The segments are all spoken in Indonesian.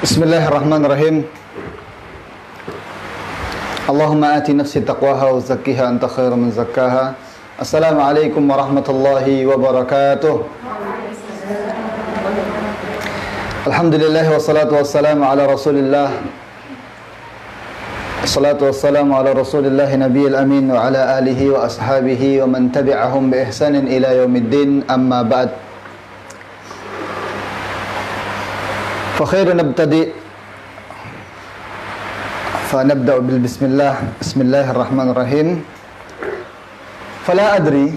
Bismillahirrahmanirrahim. Allahumma ati nafsi taqwaha wa zakkiha anta khairu man zakkaha. Assalamualaikum warahmatullahi wabarakatuh. Alhamdulillah wassalatu wassalamu ala Rasulillah. Assalatu wassalamu ala Rasulillah nabiyil amin wa ala alihi wa ashabihi wa man tabi'ahum bi ihsanin ila yaumiddin, amma ba'd. فخير نبتدئ فنبدأ بالبسم الله. بسم الله الرحمن الرحيم. فلا أدري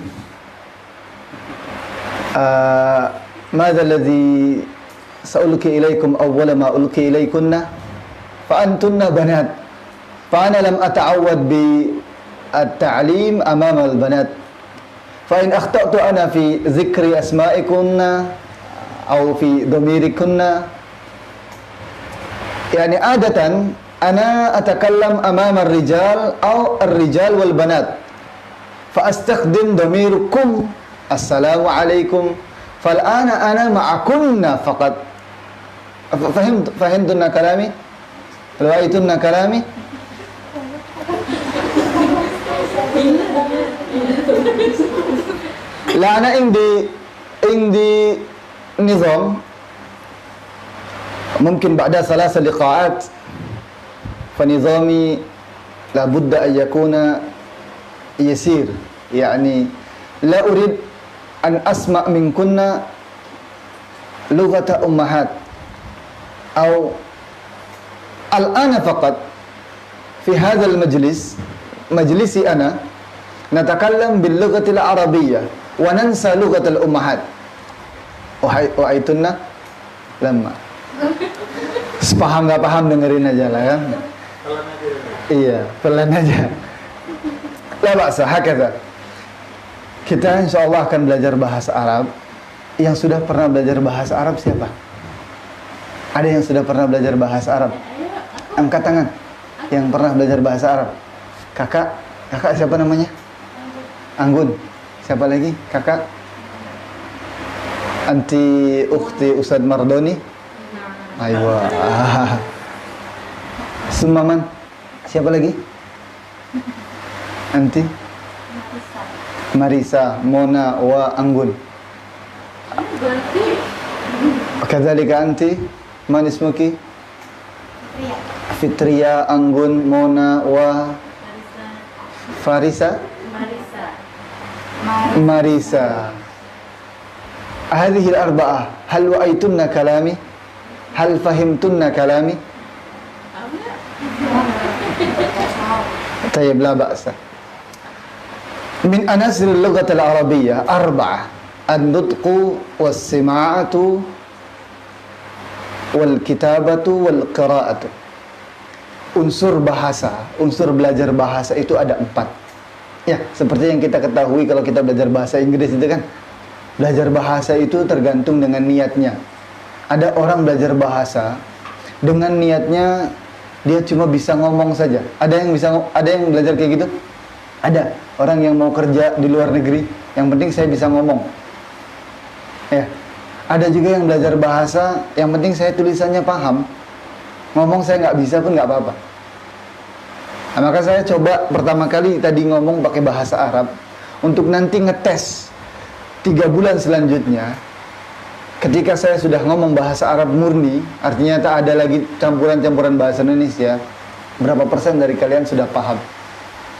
ماذا الذي سألقي إليكم أول ما ألقي إليكن، فأنتن بنات، فأنا لم أتعود بالتعليم أمام البنات، فإن أخطأت أنا في ذكر أسمائكن أو في ضميركن، يعني عادة أنا أتكلم أمام الرجال أو الرجال والبنات فأستخدم ضميركم السلام عليكم، فالآن أنا معكن فقط. فهمتن كلامي؟ رأيتن كلامي؟ لا، أنا عندي نظام ممكن بعد 3 لقاءات، فنظامي لابد أن يكون يسير، يعني لا أريد أن أسمع منكن لغة أمهات، أو الآن فقط في هذا المجلس، مجلسي أنا، نتكلم باللغة العربية وننسى لغة الأمهات. وأيتن لما sepaham nggak paham dengerin aja lah kan. Iya, pelan aja. La ba'sa, hakadha. Kita insyaallah akan belajar bahasa Arab. Yang sudah pernah belajar bahasa Arab siapa? Ada yang sudah pernah belajar bahasa Arab? Angkat tangan. Yang pernah belajar bahasa Arab. Kakak siapa namanya? Anggun. Siapa lagi? Kakak? Anti ukhti Ustadz Mardoni? Aywa. Sumaman. Siapa lagi? Anti? Marisa, Mona, wa Anggun. Kadzalika anti? Man ismuki? Fitria, Anggun, Mona, wa Farisa? Marisa. Hadhihi al-arba'ah, hal wa'aytunna kalami? Hal fahimtunna kalami? Tayyib, la ba'sa. Min anasir al-lughah al-arabiyyah arba'ah: an-nutqu was-sima'atu wal-kitabatu wal-qira'atu. Unsur bahasa, unsur belajar bahasa itu ada 4. Ya, seperti yang kita ketahui kalau kita belajar bahasa Inggris itu kan, belajar bahasa itu tergantung dengan niatnya. Ada orang belajar bahasa dengan niatnya dia cuma bisa ngomong saja. Ada yang belajar kayak gitu? Ada. Orang yang mau kerja di luar negeri, yang penting saya bisa ngomong. Ya. Ada juga yang belajar bahasa, yang penting saya tulisannya paham. Ngomong saya nggak bisa pun nggak apa-apa. Nah, maka saya coba pertama kali tadi ngomong pakai bahasa Arab untuk nanti ngetes 3 bulan selanjutnya. Ketika saya sudah ngomong bahasa Arab murni, artinya tak ada lagi campuran-campuran bahasa Indonesia, berapa persen dari kalian sudah paham?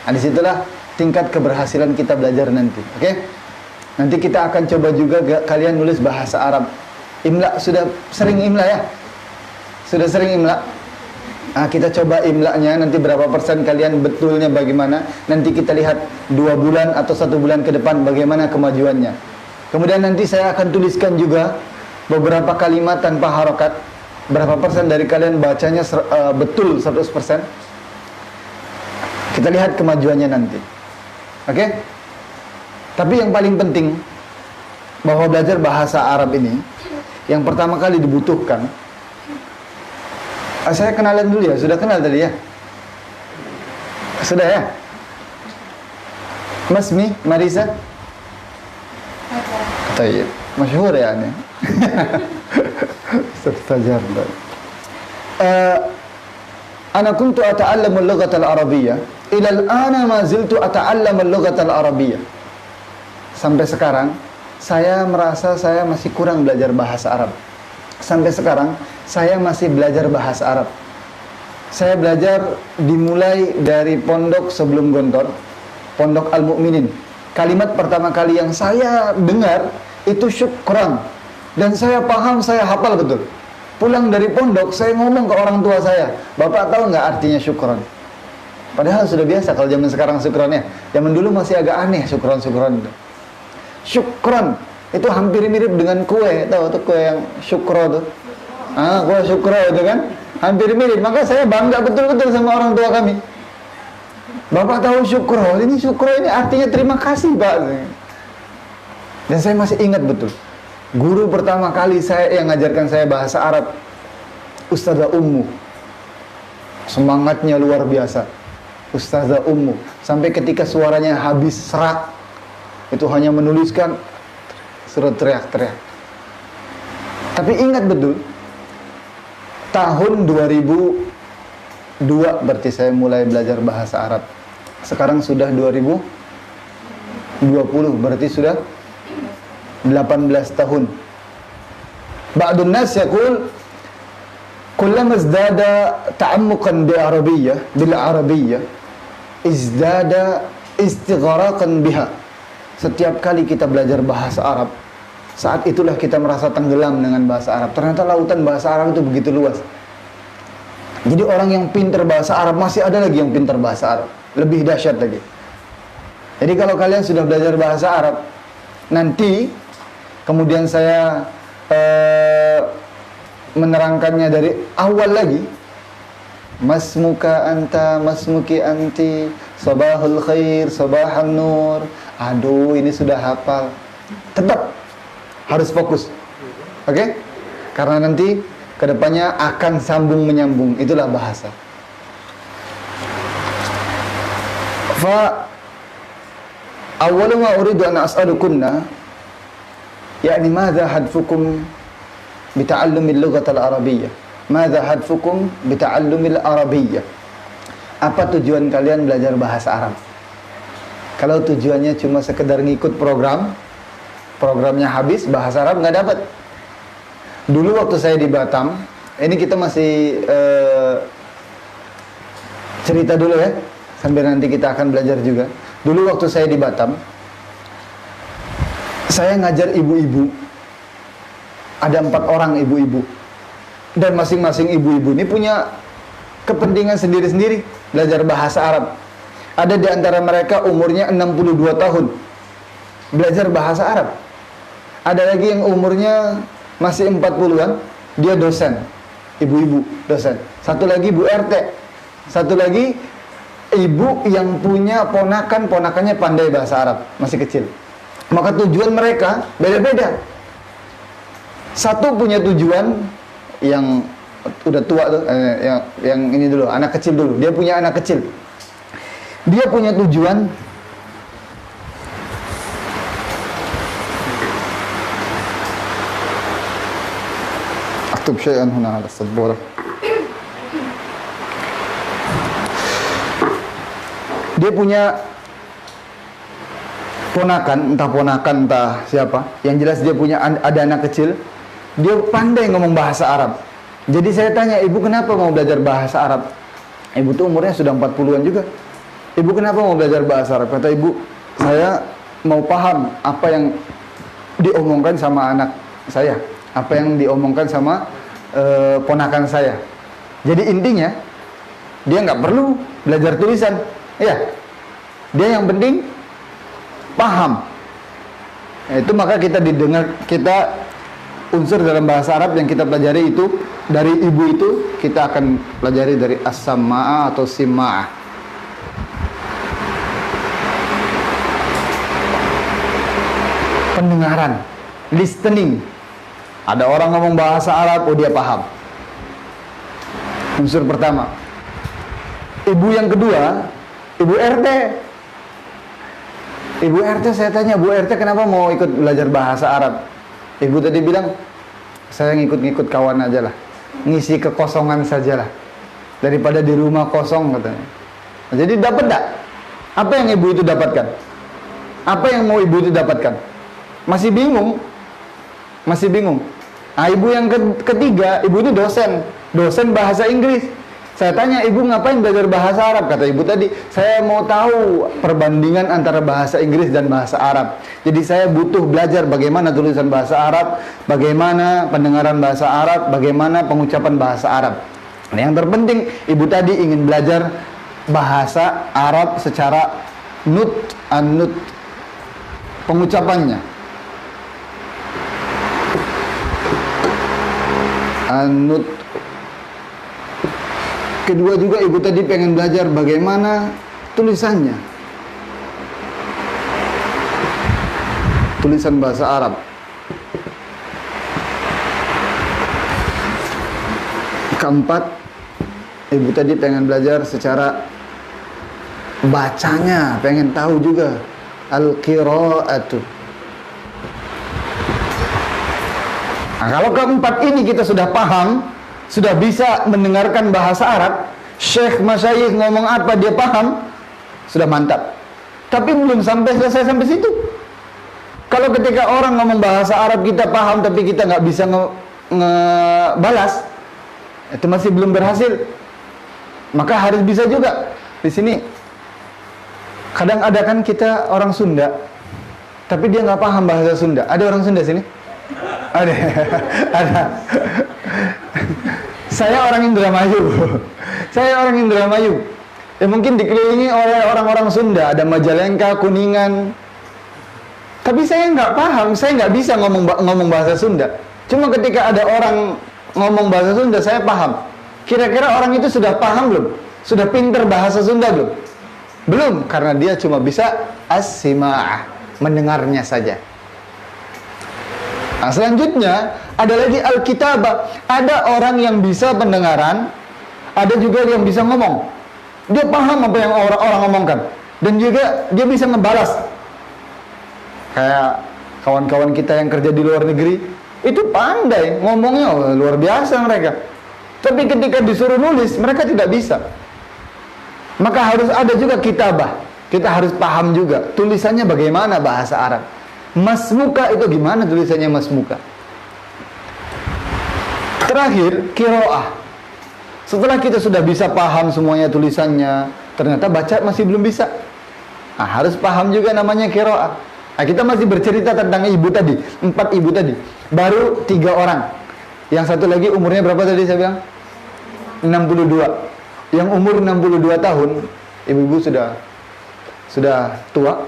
Nah, disitulah tingkat keberhasilan kita belajar nanti. Oke? Nanti kita akan coba juga kalian nulis bahasa Arab. Imla, sudah sering imla ya? Sudah sering imla? Nah, kita coba imlanya, nanti berapa persen kalian betulnya bagaimana. Nanti kita lihat 2 bulan atau 1 bulan ke depan bagaimana kemajuannya. Kemudian nanti saya akan tuliskan juga beberapa kalimat tanpa harokat. Berapa persen dari kalian bacanya betul 100%. Kita lihat kemajuannya nanti. Oke? Tapi yang paling penting bahwa belajar bahasa Arab ini, yang pertama kali dibutuhkan, saya kenalan dulu ya. Sudah kenal tadi ya? Sudah ya? Masmi, Marisa? Tayyib. Masyhur ya ini. Ustaz Fajar. eh, ana kuntu ata'allamu al-lughata al-arabiyyah ila al-ana ma ziltu ata'allamu al-lughata al-arabiyyah. Sampai sekarang saya merasa saya masih kurang belajar bahasa Arab. Sampai sekarang saya masih belajar bahasa Arab. Saya belajar dimulai dari pondok sebelum Gontor, pondok Al-Mu'minin. Kalimat pertama kali yang saya dengar itu syukran, dan saya paham, saya hafal betul. Pulang dari pondok, saya ngomong ke orang tua saya, "Bapak tahu nggak artinya syukran?" Padahal sudah biasa kalau zaman sekarang syukrannya. Zaman dulu masih agak aneh syukran-syukran itu. Syukran itu hampir mirip dengan kue, tahu tuh kue yang syukro tuh. Kue syukro itu kan hampir mirip. Maka saya bangga betul-betul sama orang tua kami. "Bapak tahu syukro ini artinya terima kasih, Pak." Dan saya masih ingat betul. Guru pertama kali yang ngajarkan saya bahasa Arab, Ustazah Ummu. Semangatnya luar biasa. Ustazah Ummu. Sampai ketika suaranya habis serak, itu hanya menuliskan, suruh teriak-teriak. Tapi ingat betul, tahun 2002 berarti saya mulai belajar bahasa Arab. Sekarang sudah 2020, berarti sudah 18 tahun. Ba'dun nas yaqul kullama izdada ta'ammuqan bil arabiyyah izdada istighraqan biha. Setiap kali kita belajar bahasa Arab, saat itulah kita merasa tenggelam dengan bahasa Arab. Ternyata lautan bahasa Arab itu begitu luas. Jadi orang yang pintar bahasa Arab, masih ada lagi yang pintar bahasa Arab, lebih dahsyat lagi. Jadi kalau kalian sudah belajar bahasa Arab, nanti kemudian saya menerangkannya dari awal lagi. Masmuka anta, masmuki anti, sabahul khair, sabahan nur. Aduh, ini sudah hafal. Tetap harus fokus. Oke? Karena nanti kedepannya akan sambung menyambung. Itulah bahasa. Fa awwalu ma uridu an as'alukunna yakni madza hadfukum bita'allumil lughatal arabiyyah. Madza hadfukum bita'allumil arabiyyah. Apa tujuan kalian belajar bahasa Arab? Kalau tujuannya cuma sekedar ngikut programnya habis, bahasa Arab nggak dapat. Dulu waktu saya di Batam, ini kita masih cerita dulu ya, sambil nanti kita akan belajar juga. Dulu waktu saya di Batam, saya ngajar ibu-ibu. Ada 4 orang ibu-ibu. Dan masing-masing ibu-ibu ini punya kepentingan sendiri-sendiri belajar bahasa Arab. Ada di antara mereka umurnya 62 tahun belajar bahasa Arab. Ada lagi yang umurnya masih 40-an, dia dosen, ibu-ibu dosen. Satu lagi Bu RT. Satu lagi ibu yang punya ponakannya pandai bahasa Arab, masih kecil. Maka tujuan mereka beda-beda. Satu punya tujuan yang udah tua tuh, yang ini dulu, anak kecil dulu. Dia punya anak kecil. Dia punya tujuan aktub syai'an huna ala sabura. Dia punya ponakan, entah siapa. Yang jelas dia punya ada anak kecil. Dia pandai ngomong bahasa Arab. Jadi saya tanya, "Ibu kenapa mau belajar bahasa Arab?" Ibu tuh umurnya sudah 40-an juga. "Ibu kenapa mau belajar bahasa Arab?" Kata ibu, "Saya mau paham apa yang diomongkan sama anak saya, apa yang diomongkan sama ponakan saya." Jadi intinya dia nggak perlu belajar tulisan, ya. Dia yang penting paham. Itu maka kita unsur dalam bahasa Arab yang kita pelajari itu dari ibu itu kita akan pelajari dari as-sama'ah atau sima'ah. Pendengaran, listening. Ada orang ngomong bahasa Arab, oh dia paham. Unsur pertama. Ibu yang kedua, Ibu RT. Ibu RT saya tanya, "Bu RT kenapa mau ikut belajar bahasa Arab?" Ibu tadi bilang, "Saya ngikut-ngikut kawan aja lah." ngisi kekosongan sajalah daripada di rumah kosong katanya. Jadi dapat tak? Apa yang ibu itu dapatkan? Apa yang mau ibu itu dapatkan? Masih bingung? Masih bingung? Nah, ibu yang ketiga, ibu itu dosen bahasa Inggris. Saya tanya, ibu ngapain belajar bahasa Arab? Kata ibu tadi, saya mau tahu perbandingan antara bahasa Inggris dan bahasa Arab. Jadi saya butuh belajar bagaimana tulisan bahasa Arab, bagaimana pendengaran bahasa Arab, bagaimana pengucapan bahasa Arab. Nah, yang terpenting, ibu tadi ingin belajar bahasa Arab secara an-nut, pengucapannya. An-nut. Kedua juga ibu tadi pengen belajar bagaimana tulisannya. Tulisan bahasa Arab. Keempat, ibu tadi pengen belajar secara bacanya, pengen tahu juga al-qiraatu. Nah, kalau keempat ini kita sudah paham, sudah bisa mendengarkan bahasa Arab, syekh masyayikh ngomong apa dia paham, sudah mantap. Tapi belum selesai sampai situ. Kalau ketika orang ngomong bahasa Arab kita paham tapi kita nggak bisa ngebalas, itu masih belum berhasil. Maka harus bisa juga. Di sini kadang ada kan kita orang Sunda, tapi dia nggak paham bahasa Sunda. Ada orang Sunda sini? Ada. Ada. Saya orang Indramayu. Saya orang Indramayu. Ya mungkin dikelilingi oleh orang-orang Sunda, ada Majalengka, Kuningan. Tapi saya nggak paham, saya nggak bisa ngomong bahasa Sunda. Cuma ketika ada orang ngomong bahasa Sunda, saya paham. Kira-kira orang itu sudah paham belum? Sudah pinter bahasa Sunda belum? Belum, karena dia cuma bisa as-sima'ah, mendengarnya saja. Nah, selanjutnya ada lagi al-kitabah. Ada orang yang bisa pendengaran, ada juga yang bisa ngomong. Dia paham apa yang orang ngomongkan, dan juga dia bisa ngebalas. Kayak kawan-kawan kita yang kerja di luar negeri, itu pandai ngomongnya, luar biasa mereka. Tapi ketika disuruh nulis, mereka tidak bisa. Maka harus ada juga kitabah. Kita harus paham juga tulisannya bagaimana bahasa Arab. Masmuka itu gimana tulisannya masmuka? Terakhir, qiraah. Setelah kita sudah bisa paham semuanya tulisannya, ternyata baca masih belum bisa. Nah, harus paham juga namanya qiraah. Nah, kita masih bercerita tentang ibu tadi, 4 ibu tadi. Baru 3 orang. Yang satu lagi umurnya berapa tadi saya bilang? 62. Yang umur 62 tahun, ibu-ibu sudah tua.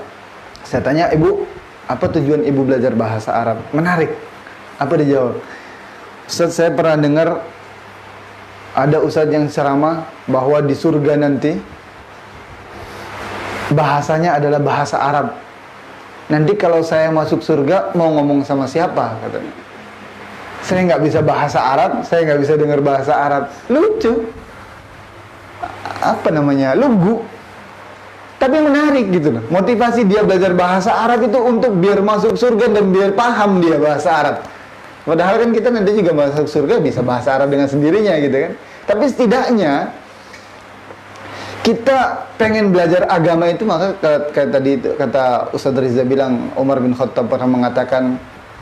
Saya tanya, "Ibu, apa tujuan ibu belajar bahasa Arab?" Menarik. Apa dijawab? Ustaz, saya pernah dengar ada ustaz yang ceramah bahwa di surga nanti bahasanya adalah bahasa Arab. Nanti kalau saya masuk surga mau ngomong sama siapa? Katanya. Saya nggak bisa bahasa Arab, saya nggak bisa dengar bahasa Arab. Lucu. Apa namanya? Lugu. Tapi menarik gitu loh. Motivasi dia belajar bahasa Arab itu untuk biar masuk surga dan biar paham dia bahasa Arab. Padahal kan kita nanti juga masuk surga bisa bahasa Arab dengan sendirinya gitu kan. Tapi setidaknya kita pengen belajar agama itu, maka kayak tadi itu kata Ustaz Riza bilang, Umar bin Khattab pernah mengatakan,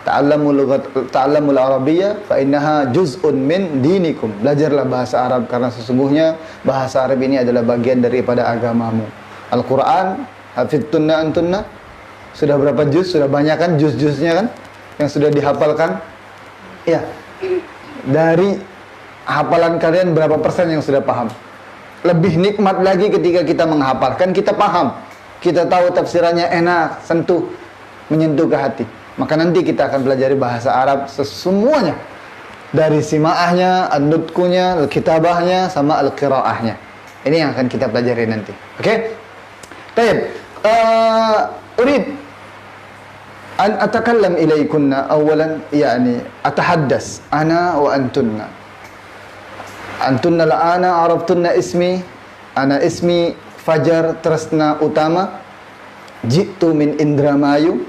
ta'allamul arabiyyah fa innaha juz'un min dinikum. Belajarlah bahasa Arab karena sesungguhnya bahasa Arab ini adalah bagian daripada agamamu. Al-Quran, hafidtunna antunna, sudah berapa juz? Sudah banyak kan juz-juznya kan? Yang sudah dihafalkan? Ya, dari hafalan kalian berapa persen yang sudah paham? Lebih nikmat lagi ketika kita menghafalkan, kita paham. Kita tahu tafsirannya enak, sentuh, menyentuh ke hati. Maka nanti kita akan pelajari bahasa Arab semuanya. Dari sima'ahnya, an-nutkunya, al-kitabahnya, sama al-qiraahnya. Ini yang akan kita pelajari nanti. Oke? Baik. Urid an atakallam ilaikunna awalan, yani atahaddas ana wa antunna. Antunna la'ana arabtunna ismi, ana ismi Fajar Tresna Utama, jitu min Indramayu,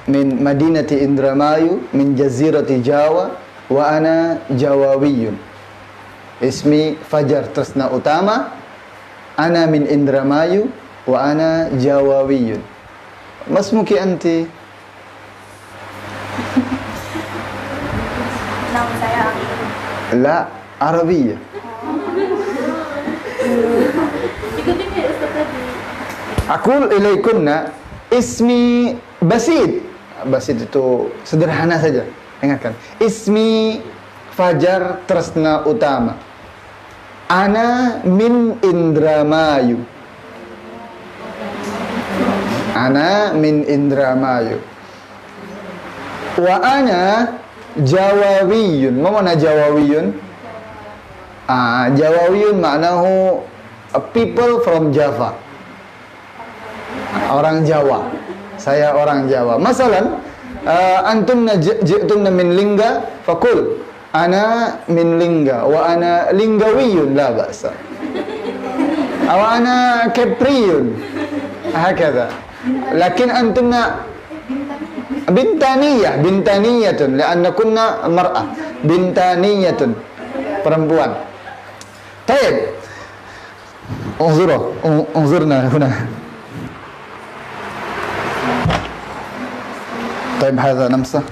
min Madinati Indramayu, min Jazirati Jawa, wa ana Jawawiyun. Ismi Fajar Tresna Utama, ana min Indramayu, wa ana Jawawiyun. Masmuki anti? Nama saya Ari. La, Arabiyah. Ikutin ya Ustaz tadi. Aqul ilaikunna ismi Basit. Basit itu sederhana saja. Ingatkan. Ismi Fajar Tresna Utama. Ana min Indramayu. Ana min Indramayu. Wa ana Jawawiyun. Ma mana Jawawiyun? Jawawiyun maknahu people from Java. Orang Jawa. Saya orang Jawa. Masalan, antumna ji'tumna min Lingga, faqul ana min Lingga wa ana Linggawiyun la ba'sa. Wa ana Kepriyun. Hakadha. Lakin antumna bintaniyatun li'anna kunna mar'ah. Bintaniyatun. Perempuan. Taib. انظرنا هنا. طيب هذا نمسح.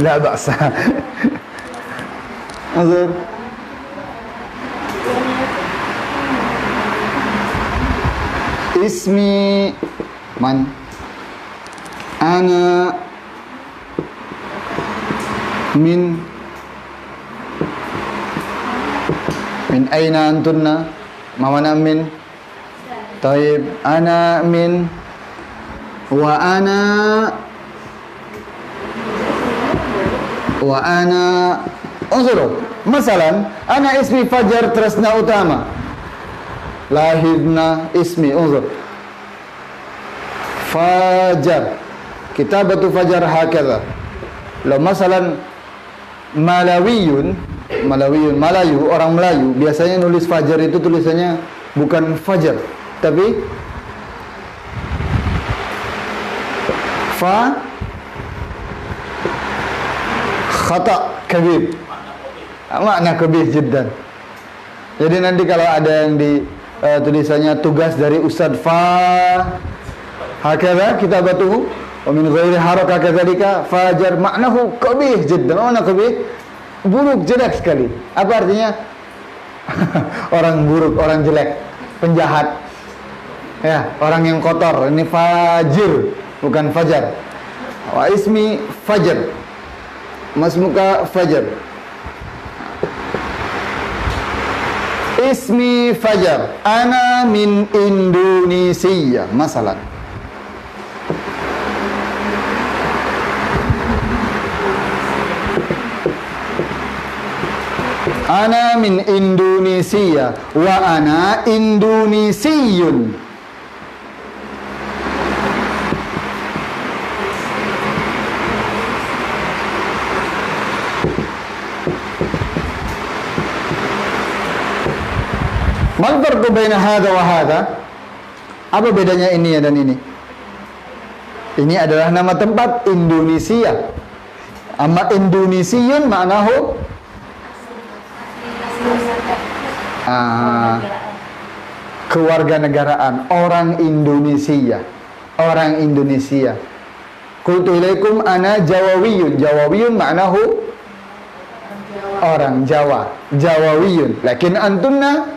لا بأس. انظر. اسمي من؟ أنا من أين أنتن؟ ما معنى من؟ طيب أنا من وأنا انظروا مثلا أنا اسمي فجر ترسنا أتامة lahirna ismi unzur fajar kitabatu fajar hakadha law masalan Malayu orang Melayu biasanya nulis fajar itu tulisannya bukan fajar tapi fa khata kabir makna kabir jiddan. Jadi nanti kalau ada yang di tulisannya tugas dari Ustadz Fa hakadha kitabatuhu wa min ghairi haraka kadzalika fajar maknahu qabih jiddan. Mana qabih? Buruk, jelek sekali. Apa artinya? Orang buruk, orang jelek, penjahat. Ya, orang yang kotor. Ini fajir, bukan fajar. Wa ismi Fajar. Masmuka Fajar. Ismi Fajar. Ana min Indonesia. Masalah. Ana min Indonesia. Wa ana Indonesiyun. Mal farqu baina hadha wa hadha? Apa bedanya ini dan ini? Ini adalah nama tempat Indonesia. Amma Indonesiyun ma'nahu kewarganegaraan, orang Indonesia. Orang Indonesia. Qultu ilaikum ana Jawawiyun. Jawawiyun ma'nahu orang Jawa. Jawawiyun. Lakin antunna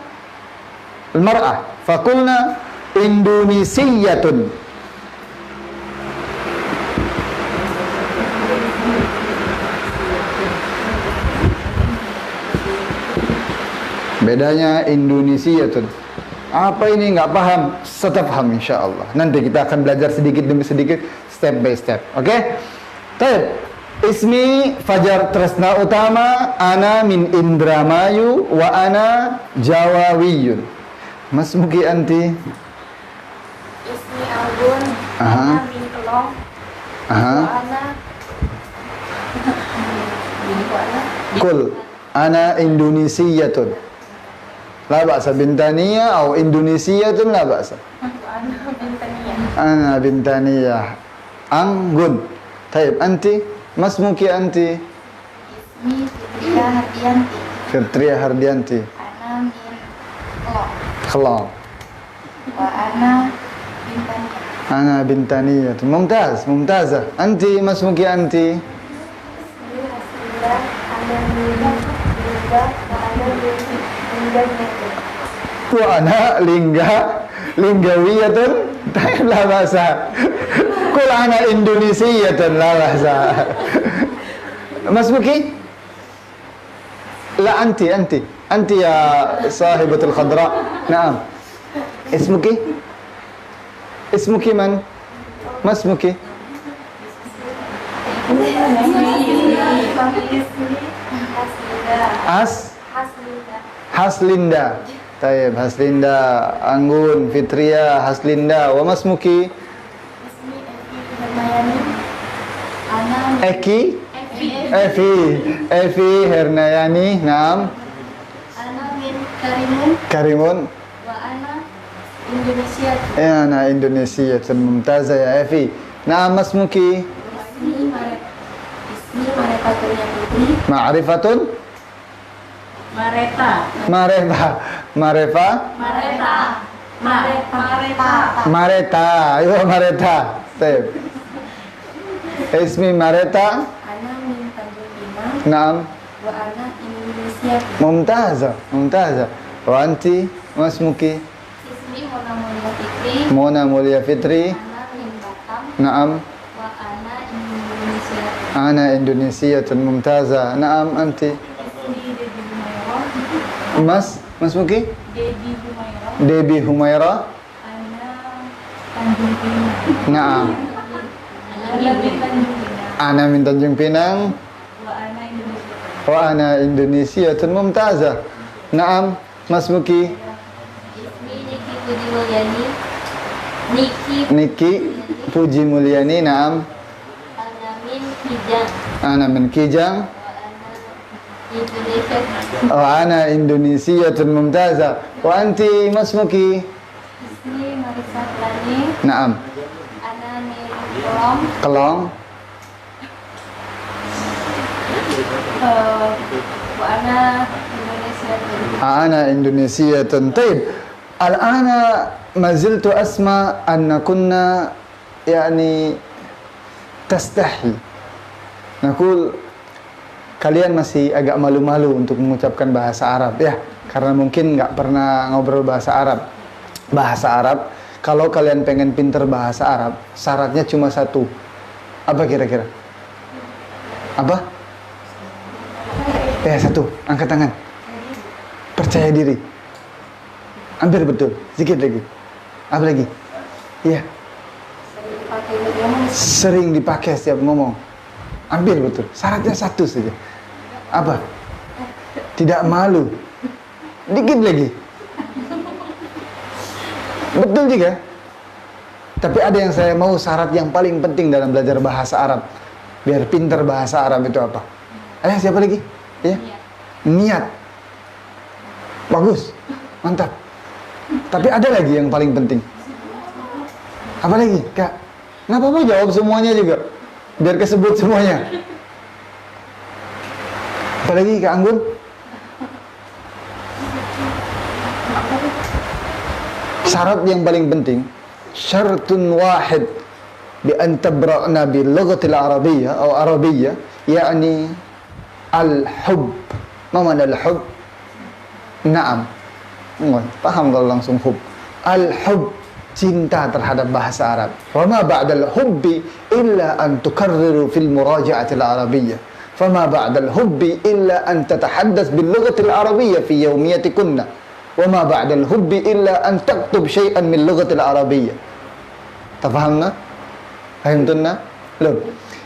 al-mar'ah. Faqulna Indonesiyatun. Bedanya Indonesiyatun. Apa ini nggak paham? Setelah paham insyaallah. Nanti kita akan belajar sedikit demi sedikit, step by step. Oke? Baik. Ismi Fajar Tresna Utama, ana min Indramayu wa ana Jawawiyun. Mas Muki anti? Ismi Algun, ana min Kelong. Wa ana Kul ana Indonesiyatun. La ba'sa bintaniyah atau Indonesia tu la ba'sa. وأنا بنتانية. Ana bintaniyah. Anggun. Taib, anti? Masmuki anti? اسمي فيتريا هرديانتي. Fitria Hardianti. أنا من كلوم. Khalam. وأنا بنتانية. Ana bintaniyah. Mumtaz, mumtazah. Anti, masmuki anti? اسمي حسيلة. أنا من ليندا. وأنا من إندونيسيا. Wa ana linggawiyatun. Taib, la ba'sa. Kul ana Indonesiatun, la ba'sa. Masmuki? La anti. Anti ya sahibatul khadra. Naam. Ismuki? Ismuki man? Masmuki? اسمي حسيلة. حسيلة. Haslinda. Taib, Haslinda. Anggun, Fitria, Haslinda. Wa masmuki? اسمي إفي هرمياني. أنا Eki? إفي. Evi Hernayani. Naam. أنا من كريمون. Karimun. وأنا إندونيسيا. Ana Indonesia. Mumtazah ya Evi. Naam, masmuki? اسمي مريتا تريا putri. Ma'rifatun? Mareta. Marefa. Marefa? Mareta. Mareta. Mareta. Ayo Mareta. Taib. Ismi Mareta. Ana min Tanjung Pinang. Naam. Wa ana Indonesia. Mumtazah. Mumtazah. Wa anti? Masmuki? Ismi Mona Mulia Fikri. Mona Mulia Fitri. Ana min Batam. Naam. Wa ana Indonesia. Ana Indonesia. Mumtazah. Naam, anti? Ismi Dedi Humaira. Masmuki? Dedi Humaira. Debi Humaira. Ana Tanjung Pinang. Naam. Ana min Tanjung Pinang. Ana min Tanjung Pinang. Wa ana Indonesia. Wa ana Indonesia. Mumtazah. Naam. Masmuki? Ismi Niki Budi Mulyani. Niki Niki Puji Mulyani. Naam. Ana min Kijang. Ana min Kijang. Indonesia. Wa ana Indonesia. Mumtazah. Wa anti? Masmuki? Ismi Marisa Plani. Naam. Ana min Kolom. Kelong. Wa ana Indonesia. Ana Indonesia. Taib. Al-ana ma ziltu asma anna kunna yani tastahi. Nakul kalian masih agak malu-malu untuk mengucapkan bahasa Arab ya, karena mungkin nggak pernah ngobrol bahasa Arab. Bahasa Arab, kalau kalian pengen pinter bahasa Arab, syaratnya cuma satu. Apa kira-kira? Apa? Ya, satu. Angkat tangan. Percaya diri. Hampir betul. Sedikit lagi. Apa lagi? Iya. Sering dipakai setiap ngomong. Hampir betul. Syaratnya satu saja. Apa? Tidak malu. Dikit lagi. Betul juga. Tapi ada yang saya mau, syarat yang paling penting dalam belajar bahasa Arab. Biar pinter bahasa Arab itu apa? Siapa lagi? Ya? Niat. Bagus. Mantap. Tapi ada lagi yang paling penting. Apa lagi, Kak? Kenapa mau jawab semuanya juga? Biar kesebut semuanya. Apa lagi, Kak Anggun? Syarat yang paling penting, syartun wahid bi an tabra'na bil lughatil arabiyyah atau arabiyyah, yakni al-hub. Ma mana al-hub? Naam. Paham kalau langsung hub. Al-hub, cinta terhadap bahasa Arab. Wa ma ba'dal hubbi illa an tukarriru fil muraja'atil arabiyyah. Fama ba'dal hubbi illa an tatahaddath bil lughatil arabiyyah fi yawmiyatikunna. Wa ma ba'dal hubbi illa an taktub syai'an min lughatil arabiyyah. Tafahamna? Fahimtunna? Loh,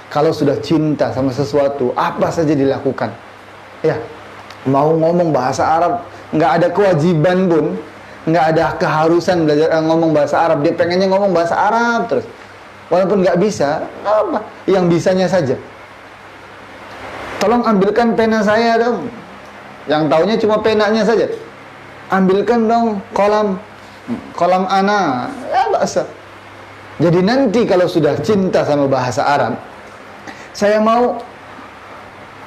kalau sudah cinta sama sesuatu, apa saja dilakukan. Ya, mau ngomong bahasa Arab, nggak ada kewajiban pun, nggak ada keharusan belajar ngomong bahasa Arab. Dia pengennya ngomong bahasa Arab terus. Walaupun nggak bisa, apa? Yang bisanya saja. Tolong ambilkan pena saya dong. Yang taunya cuma penanya saja. ambilkan dong kolam ana, ya bahasa. Jadi nanti kalau sudah cinta sama bahasa Arab, saya mau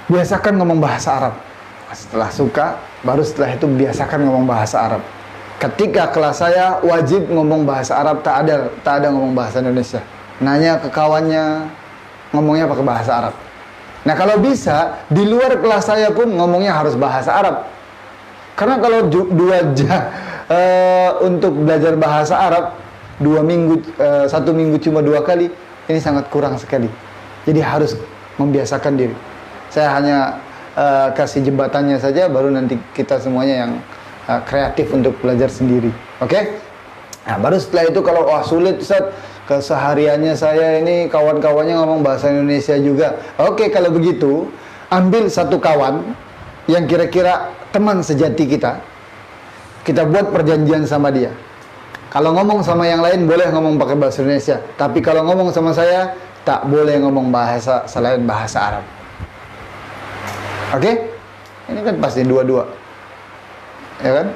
biasakan ngomong bahasa Arab. Setelah suka, baru setelah itu biasakan ngomong bahasa Arab. Ketika kelas saya wajib ngomong bahasa Arab, tak ada ngomong bahasa Indonesia. Nanya ke kawannya, ngomongnya pakai bahasa Arab. Nah kalau bisa, di luar kelas saya pun ngomongnya harus bahasa Arab. Karena kalau 2 jam untuk belajar bahasa Arab 2 minggu, 1 minggu cuma 2 kali, ini sangat kurang sekali. Jadi harus membiasakan diri. Saya hanya kasih jembatannya saja, baru nanti kita semuanya yang kreatif untuk belajar sendiri. Oke? Nah, baru setelah itu kalau sulit Ustaz, kesehariannya saya ini kawan-kawannya ngomong bahasa Indonesia juga. Oke, kalau begitu ambil satu kawan yang kira-kira teman sejati kita buat perjanjian sama dia. Kalau ngomong sama yang lain boleh ngomong pakai bahasa Indonesia, tapi kalau ngomong sama saya tak boleh ngomong bahasa selain bahasa Arab. Oke? Ini kan pasti dua-dua, ya kan?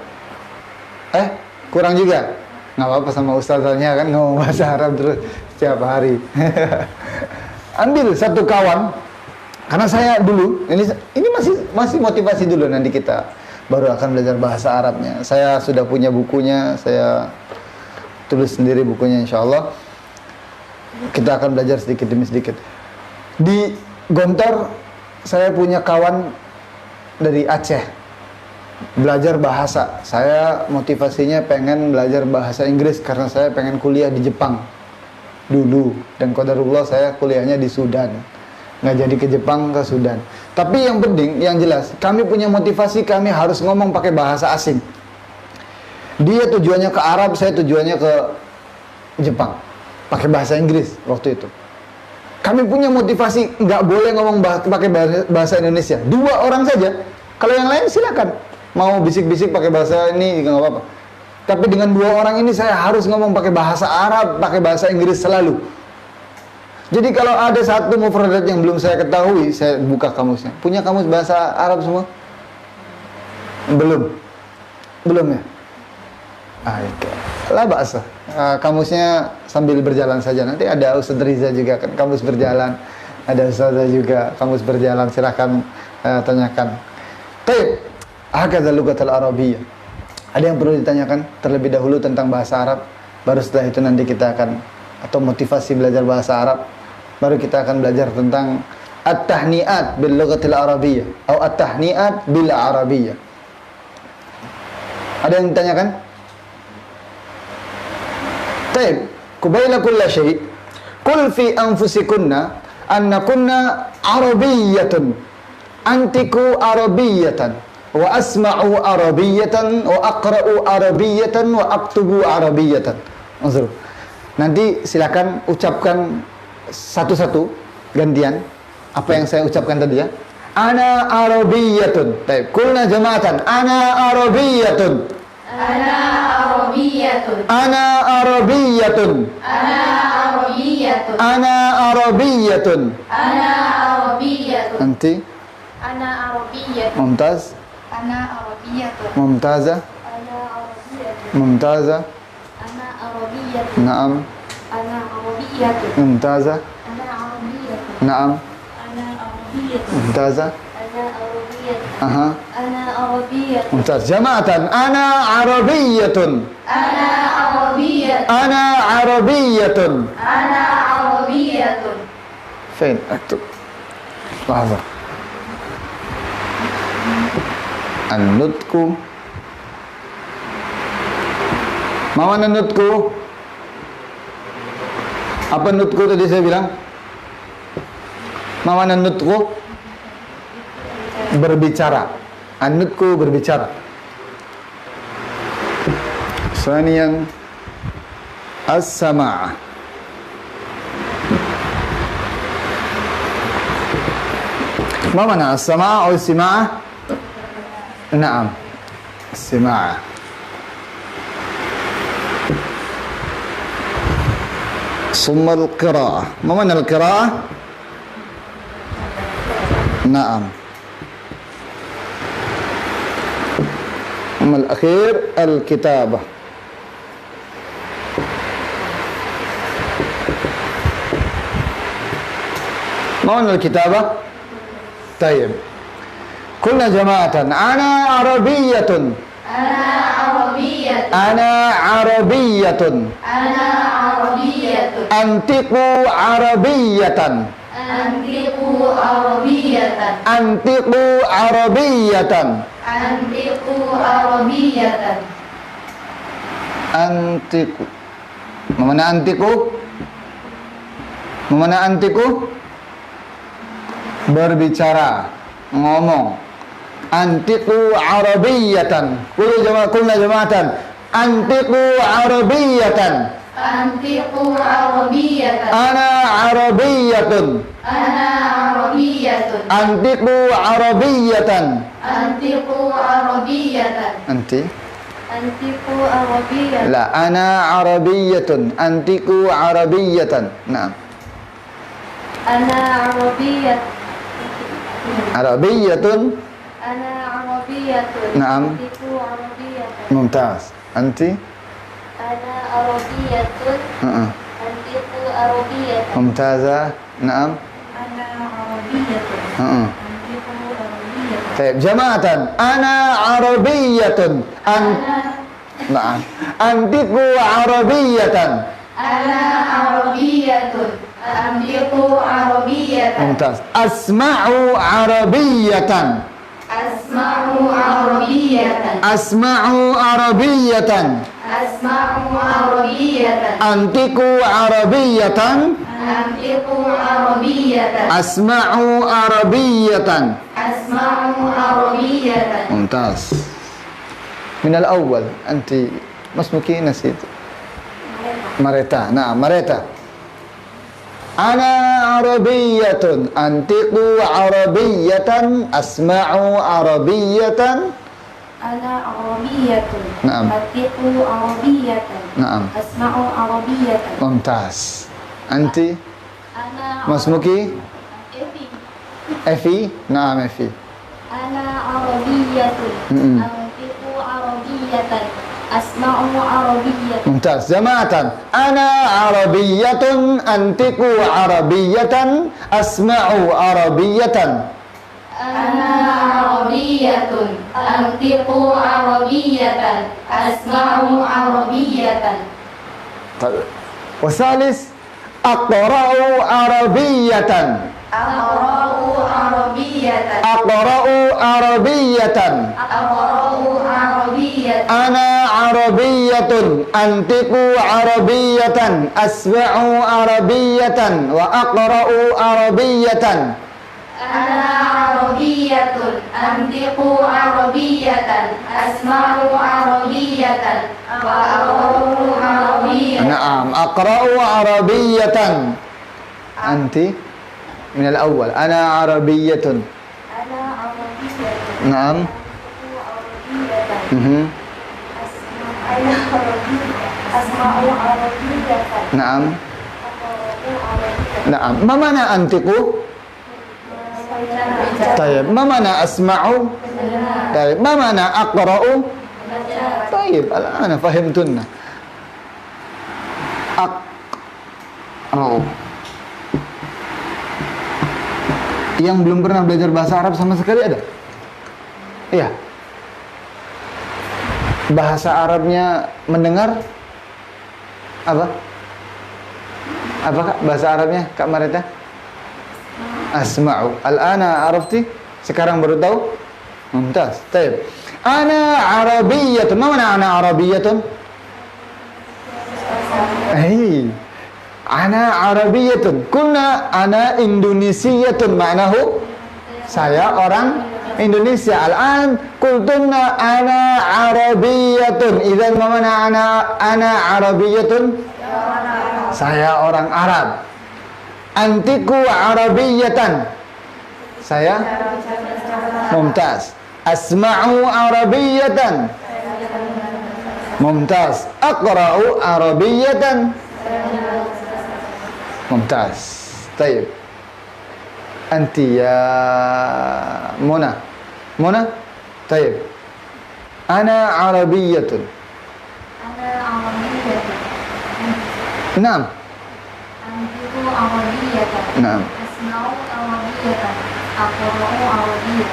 Kurang juga? Nggak apa-apa sama ustazanya kan ngomong bahasa Arab terus setiap hari. Ambil satu kawan, karena saya dulu ini masih motivasi dulu, nanti kita baru akan belajar bahasa Arabnya. Saya sudah punya bukunya, saya tulis sendiri bukunya, insya Allah. Kita akan belajar sedikit demi sedikit. Di Gontor saya punya kawan dari Aceh, belajar bahasa. Saya motivasinya pengen belajar bahasa Inggris karena saya pengen kuliah di Jepang dulu, dan qadarullah saya kuliahnya di Sudan, nggak jadi ke Jepang, ke Sudan. Tapi yang penting, yang jelas kami punya motivasi, kami harus ngomong pakai bahasa asing. Dia tujuannya ke Arab, saya tujuannya ke Jepang, pakai bahasa Inggris waktu itu. Kami punya motivasi, nggak boleh ngomong pakai bahasa Indonesia. 2 orang saja. Kalau yang lain silakan, mau bisik-bisik pakai bahasa ini juga nggak apa-apa. Tapi dengan 2 orang ini saya harus ngomong pakai bahasa Arab, pakai bahasa Inggris selalu. Jadi kalau ada satu mufradat yang belum saya ketahui, saya buka kamusnya. Punya kamus bahasa Arab semua? Belum ya? Lah bahasa. Kamusnya sambil berjalan saja. Nanti ada Ustaz Riza juga kan, kamus berjalan. Ada Ustazah juga, kamus berjalan. Silahkan tanyakan. Baik, hakadha lugatul Arabiyyah. Ada yang perlu ditanyakan terlebih dahulu tentang bahasa Arab, baru setelah itu nanti kita akan, atau motivasi belajar bahasa Arab, baru kita akan belajar tentang at-tahni'at bil lughatil arabiyyah atau at-tahni'at bil arabiyyah. Ada yang ditanyakan? Baik, kubaila kulla syai' qul fi anfusikunna annakunna arabiyyatun antiku arabiyyatan wa asma'u arabiyyatan wa aqra'u arabiyyatan wa aktubu arabiyyatan. Nanti silakan ucapkan satu-satu gantian apa yang saya ucapkan tadi ya. Ana arabiyyatun. Baik, kulna jama'atan. Ana arabiyyatun. Ana Arabiyatun. Ana arabiyyatun. Ana Arabiyatun. Ana arabiyyatun. Ana Arabiyatun. Nanti Ana Arabiyatun. mumtaz, Ana Arabiyatun. mumtaza, Ana Arabiyatun. mumtaza. Ana Arabiyatun. Naam, Ana Arabiyatun. mumtaza. Ana Arabiyatun. Naam, Ana Arabiyatun. mumtaza. Ana Arabiyatun. Aha, Ana Arabiyatun. mumtaz. Jama'atan. Ana arabiyyatun. Ana Arabiyatun. Ana arabiyyatun. Ana Arabiyatun. Fine, aktub. Lahza. An-nutku. Mana nutku? Apa nutku tadi saya bilang? Mana nutku? Berbicara. An-nutku berbicara. Saniyan as-sama'. ما معنى السماع أو السماعة؟ نعم السماعة. ثم القراءة. ما معنى القراءة؟ نعم. Amal akhir al-kitabah. ما الكتابة؟ طيب قلنا جماعة أنا عربية أنا عربية أنا عربية أنا عربية أنطق عربية أنطق عربية أنطق عربية أنطق عربية أنطق mana antiku? Mana antiku? Berbicara, ngomong. Antiku Arabiyatan. Kulna jama'atan. Antiku Arabiyatan. Antiqu Arabiyatan. Ana Arabiyatun. Ana Arabiyatun. Antiku Arabiyatan. Antiqu Arabiyatan. Anti? Antiqu Arabiyatan. La, ana Arabiyatun. Antiku Arabiyatan. Naam. Ana Arabiyat. Arabiyatun. Ana Arabiyatun. Naam. Antiqu Arabiyatan. Mumtaz. Anti? Ana Arabiyatun. Antiqu Arabiyatan. Mumtaza. Naam. Ana Arabiyatun. Antiqu Arabiyatan. Baik, jama'atan. Ana Arabiyatun. Naam. Antiku Arabiyatan. Ana Arabiyatun. Antiqu Arabiyatan. Mumtaz. Asma'u Arabiyatan. Asma'u Arabiyatan. Asma'u Arabiyatan. Asma'u Arabiyatan. Antiku Arabiyatan. Antiqu Arabiyatan. Asma'u Arabiyatan. Asma'u Arabiyatan. ممتاز. من الأول أنت ما اسمك نسيت. مريتا. نعم مريتا. أنا عربية أنطق عربية أسمع عربية. Ana Arabiyatun. Naam. Antiqu Arabiyatan. نعم Asma'u Arabiyatan. ممتاز. أنت Ana ما اسمك؟ Efi. أفي. نعم أفي. Ana Arabiyatun. Mm-mm. Antiqu Arabiyatan. Asma'u Arabiyatan. ممتاز. جماعة أنا عربية أنطق عربية أسمع عربية. Ana Arabiyatun. Antiqu Arabiyatan. Asma'u Arabiyatan. طيب. والثالث أقرأ عربية. Aqra'u Arabiyatan. أقرأ عربية. Aqra'u Arabiyatan. أنا عربية أنطق عربية أسمع عربية وأقرأ عربية. Ana Arabiyatun. Antiqu Arabiyatan. Asma'u Arabiyatan. Wa aqra'u Arabiyatan. نعم أقرأ عربية. أنت من الأول أنا عربية. Ana Arabiyatun. نعم. Antiqu Arabiyatan. مهم. Ana Arabiyatan. Asma'u Arabiyatan. نعم. Aqra'u Arabiyatan. نعم. ما معنى أنطق؟ طيب ما معنى أسمع؟ طيب ما معنى أقرأ؟ طيب الآن فهمتنا. أقرأ. Yang belum pernah belajar bahasa Arab sama sekali ada? Iya. Bahasa Arabnya mendengar apa? Apa Kak bahasa Arabnya Kak Marita? Asma'u. Al-ana arafti? Sekarang baru tahu? Mumtaz. Baik. Ana Arabiyyatun. Ma mana ana Arabiyyatun? Ana Arabiyyatun. Kulna ana Indonesiyyatun. Ma'nahu saya orang Indonesia. Al-an kultunna ana Arabiyyatun. Idzan ma mana ana Arabiyyatun? Saya orang Arab. Antiku Arabiyatan. Saya Mumtaz. Asma'u Arabiyatan. Mumtaz. Aqra'u Arabiyatan. Mumtaz. Tayyib. Anti ya Mona. Mona? Tayyib. Ana Arabiyyatun. أنا عربية. Naam. أنطق عربية. Naam. أسمع عربية. أقرأ عربية.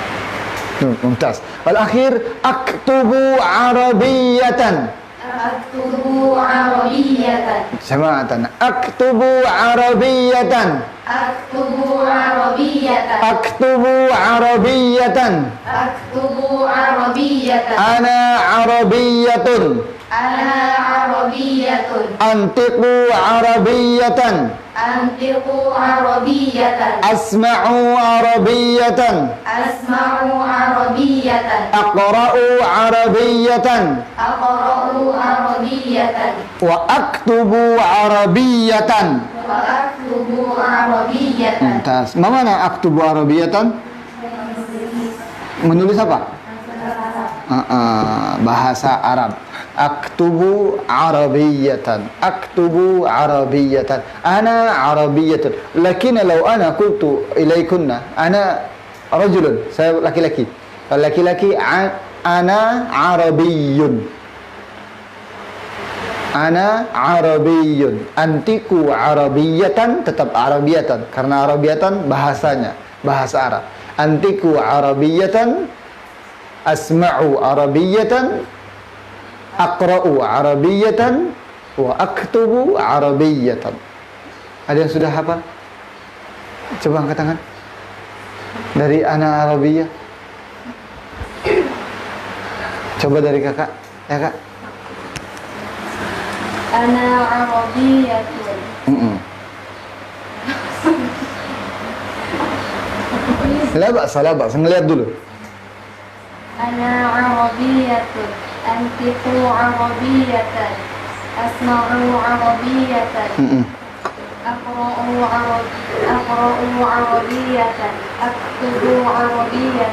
Mumtaz. Al-akhir aktubu Arabiyyatan. أكتب عربية. Jama'atan. Aktubu Arabiyyatan. أكتب عربية. Aktubu Arabiyyatan. أكتب عربية. Ana Arabiyyatun. أنا عربية. Antiqu Arabiyyatan. أنطق عربية. Asma'u Arabiyyatan. أسمع عربية. Aqra'u Arabiyyatan. أقرأ عربية. Wa aktubu Arabiyyatan. وأكتب عربية. Mumtaz. Ma mana aktubu Arabiyyatan? Menulis apa? Bahasa Arab. Aktubu Arabiyyatan. Aktubu Arabiyyatan. Ana Arabiyyatun. Lakin law ana qultu ilaikunna ana rajulun. Saya laki-laki. Kalau laki-laki ana Arabiyyun. Ana Arabiyyun. Antiku Arabiyyatan, tetap Arabiyatan karena Arabiyatan bahasanya, bahasa Arab. Antiku Arabiyyatan, asma'u Arabiyyatan, aqra'u Arabiyyatan, wa aktubu Arabiyyatan. Ada yang sudah hafal? Coba angkat tangan. Dari ana Arabiyyah. Coba dari kakak. Ya kak. أنا عربية. La ba'sa, la ba'sa. Ngeliat dulu. أنا عربية. أنطق عربية. أسمع عربية. أقرأ عربية. أكتب عربية.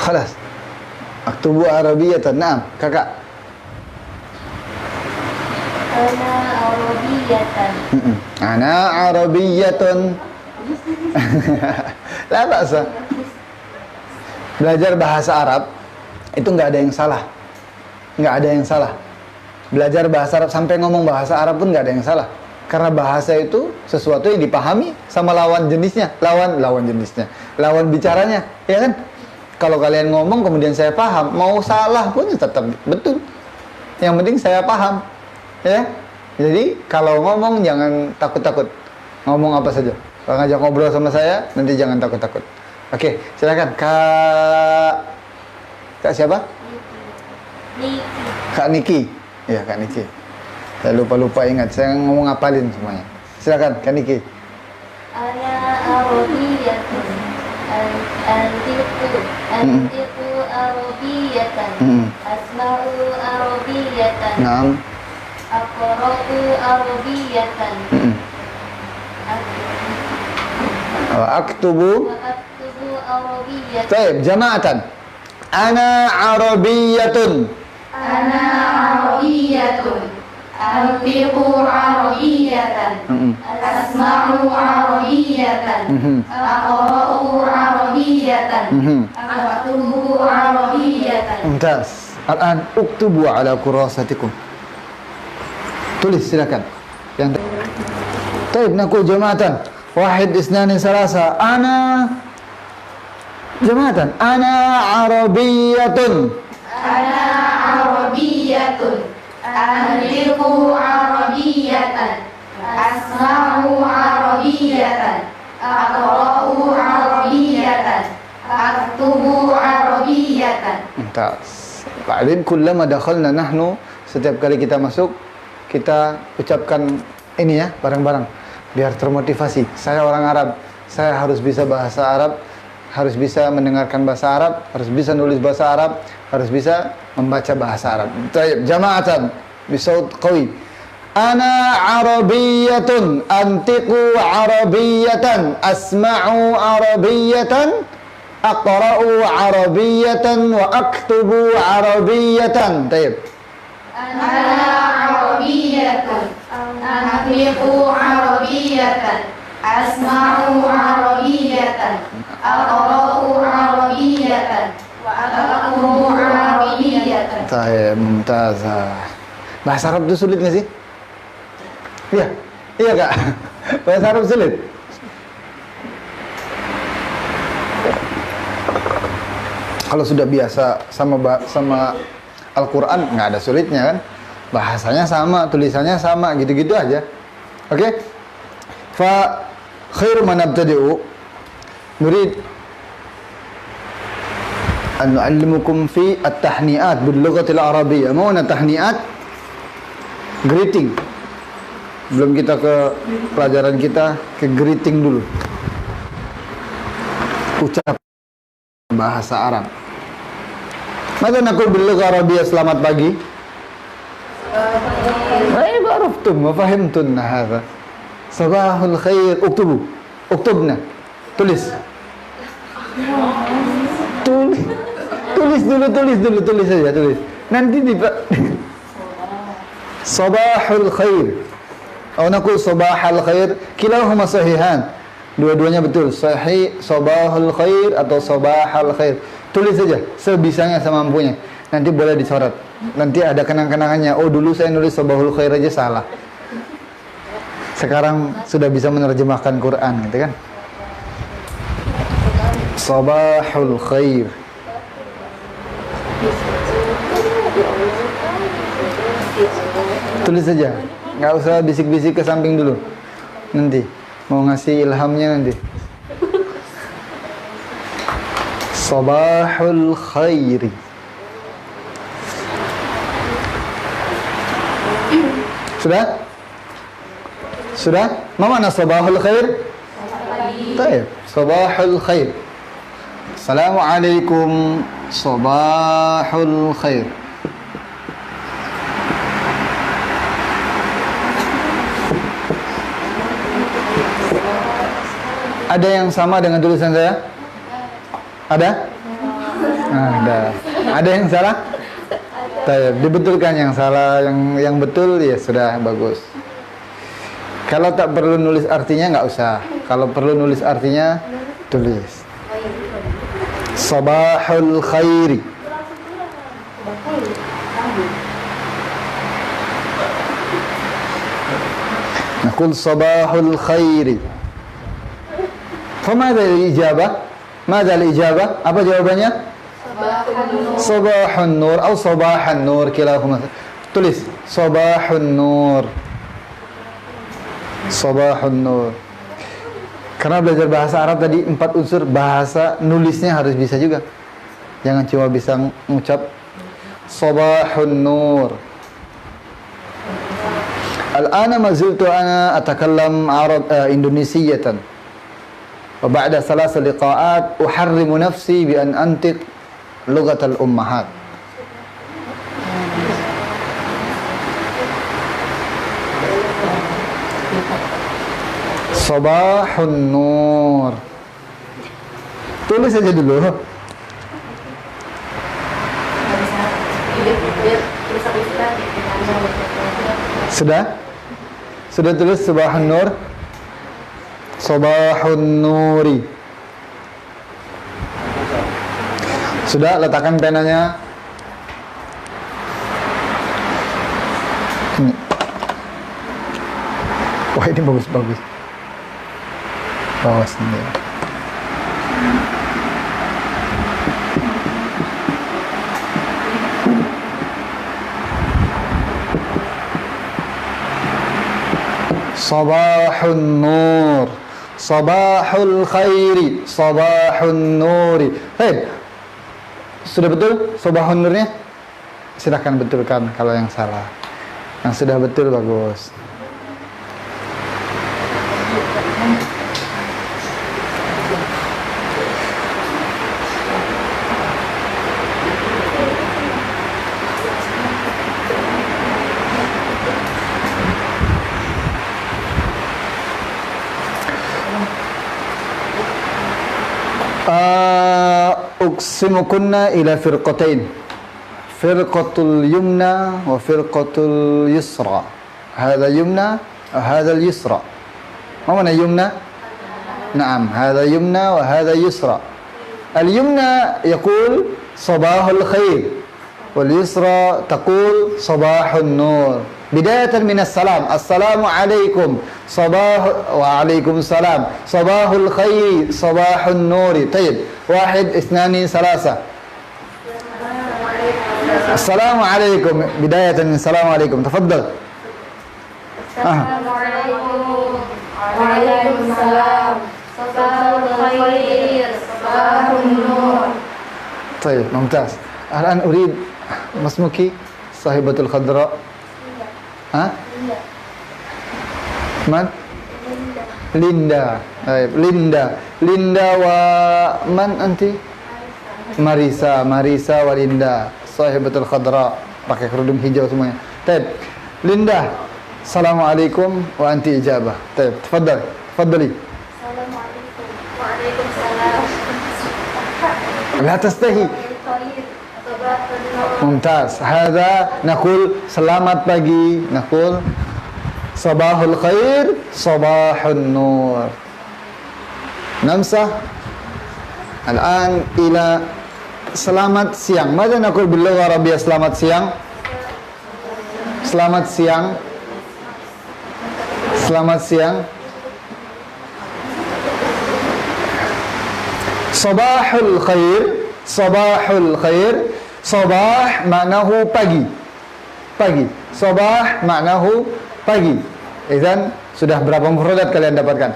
Khalas. Aktubu Arabiyatan. Naam, kakak. أنا عربية. Ana Arabiyyatun. La ba'sa. Belajar bahasa Arab itu nggak ada yang salah. Nggak ada yang salah. Belajar bahasa Arab sampai ngomong bahasa Arab pun nggak ada yang salah. Karena bahasa itu sesuatu yang dipahami sama lawan jenisnya, lawan jenisnya, lawan bicaranya, ya kan? Kalau kalian ngomong kemudian saya paham, mau salah pun tetap betul. Yang penting saya paham, ya. Jadi kalau ngomong jangan takut-takut. Ngomong apa saja. Kalau ngajak ngobrol sama saya, nanti jangan takut-takut. Oke, silakan Kak siapa? Niki. Kak Niki. Iya, Kak Niki. Saya lupa ingat. Saya ngomong ngapalin semuanya. Silakan Kak Niki. أنا عربية. أنطق عربية. أسمع عربية. Naam. أقرأ عربية. Aktubu. وأكتب عربية. Baik, jama'atan. Ana Arabiyyatun. أنا عربية. أنطق عربية. أسمع عربية. أقرأ عربية. أكتب عربية. Mumtaz. Al-an uktubu ala kurasatikum. Tulis silakan. Yang Taib naqul jama'atan. Wahid isnani salasa. Ana jama'atan. Ana Arabiyyatun. أنا عربية. أنطق عربية. أسمع عربية. أقرأ عربية. أكتب عربية. Mumtaz. Ba'din kullama dakhalna nahnu, setiap kali kita masuk kita ucapkan ini ya bareng-bareng biar termotivasi. Saya orang Arab, saya harus bisa bahasa Arab, harus bisa mendengarkan bahasa Arab, harus bisa nulis bahasa Arab, harus bisa membaca bahasa Arab. Baik, jama'atan bisaut qawi. Ana Arabiyyatun, antiqu Arabiyyatan, asma'u Arabiyyatan, aqra'u Arabiyyatan, wa aktubu Arabiyyatan. Baik. أنا عربية. أنطق عربية. أسمع عربية. أقرأ عربية. Taib, mumtazah. Bahasa Arab itu sulit nggak sih? Iya, iya Kak. Bahasa Arab sulit. Kalau sudah biasa sama Al-Quran, nggak ada sulitnya kan? Bahasanya sama, tulisannya sama, gitu-gitu aja. Oke? Fa khairu man abtadi'u nurid an nu'allimukum fi at-tahni'at bil lughatil arabiyyah. Mau tahni'at? Greeting. Belum kita ke pelajaran kita, ke greeting dulu. Ucap bahasa Arab. Maka nakul bil lugha arabiyyah, selamat pagi. Baik, araftum wa fahimtun hadha. Sabahul khair, uktubu. Uktubna. Tulis. Tulis dulu saja, tulis. Nanti di Sabahul khair. Atau nakul sabahal khair, kilahuma sahihan. Dua-duanya betul. Sahih sabahul khair atau sabahal khair. Tulis saja sebisanya, semampunya. Nanti boleh dicoret. Nanti ada kenang-kenangannya. Oh, dulu saya nulis sabahul khair aja salah. Sekarang sudah bisa menerjemahkan Quran, gitu kan? Sabahul khair. Tulis saja. Nggak usah bisik-bisik ke samping dulu. Nanti mau ngasih ilhamnya nanti. Sabahul khairi. Sudah? Sudah? Ma mana sabahul khair? Baik. Sabahul khair. Assalamualaikum. Sabahul khair. Ada yang sama dengan tulisan saya? Ada? Ada. Ada yang salah? Taib. Dibetulkan yang salah, yang betul ya sudah bagus. Kalau tak perlu nulis artinya nggak usah. Kalau perlu nulis artinya tulis. Sabahul khairi. Naqul sabahul khairi. Famada al-ijabah? Mada al-ijabah? Apa jawabannya? Sabahun nur atau sabahan nur, kilahuma. Tulis sabahun nur. Sabahun nur. Karena belajar bahasa Arab tadi 4 unsur, bahasa nulisnya harus bisa juga. Jangan cuma bisa mengucap sabahun nur. Al-ana mazultu ana atakallam Arab Indonesiatan. وبعد 3 لقاءات أحرم نفسي بأن أنطق لغة الأمهات. صباح النور. Tulis saja dulu. Sudah? Sudah tulis Sabahun Nur? Sabahun Nuri. Sudah, letakkan penanya. Ini. Wah, ini bagus-bagus. Bawa sendiri. Sabahun Nur. Sabahul khairi, sabahun nuri. Baik. Sudah betul sabahun nurnya? Silahkan betulkan kalau yang salah. Yang sudah betul bagus. Uqsimukunna ila firqatain. Firqatul yumna wa firqatul yusra. Hadha yumna wa hadha yusra. Ma mana yumna? Naam, hadha yumna wa hadha yusra. Al-yumna yaqul sabahul khair. wal yusra taqul sabahun nur. Bidayatan minas salam. Assalamu alaikum. Wa alaikum salam. Sabahul khairi, sabahun nuri. Tayyib. Wahid, isnani, salasa. Assalamu alaikum. Bidayatan min assalamu alaikum. Tafaddal. Assalamualaikum. Waalaikumsalam. Sabahul khair, sabahun nur. طيب ممتاز. الآن أريد ما اسمك صاحبة الخضراء؟ ها؟ من؟ Linda. طيب Linda ومن أنت؟ Marisa Walinda Sahibatul Khadra, pakai kerudung hijau semuanya. طيب Linda, Assalamualaikum wa anti ijabah. طيب تفضلي. Assalamualaikum. Waalaikumsalam. لا تستحي. ممتاز. هذا نقول selamat pagi, نقول sabahul khair, sabahun nur. نمسح الآن إلى selamat siang. ماذا نقول باللغة العربية selamat siang؟ Selamat siang. Selamat siang. Sabahul khair. Sabahul khair. Sabah maknahu pagi. Pagi. Sabah maknahu pagi. Idzan sudah berapa mufradat kalian dapatkan?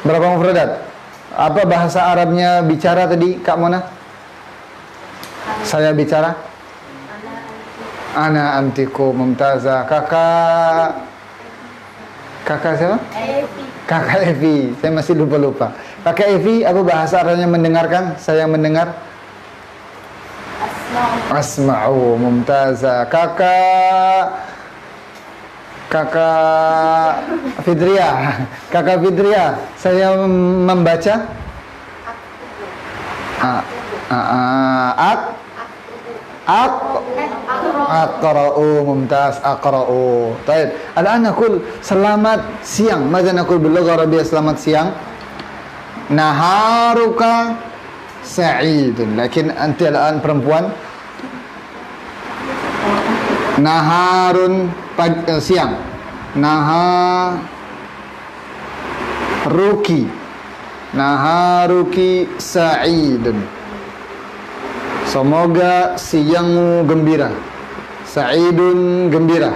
Berapa mufradat? Apa bahasa Arabnya bicara tadi, Kak Mona? Saya bicara? Ana antiku mumtazah. Kakak siapa? Kakak Evi. Saya masih lupa. Kakak Evi, apa bahasa Arabnya mendengarkan? Saya mendengar. Asma'u mumtazah. Kakak Fitria. Kakak Fitria, saya membaca. Aqra'u. Mumtaz. Aqra'u. Baik. Al-an naqul selamat siang. Mada naqul bil lugha al-arabiyyah selamat siang? Naharuka sa'idun. Lakin anti al-an perempuan. Naharun siang. Naharuki sa'idun. Semoga siangmu gembira. Sa'idun gembira.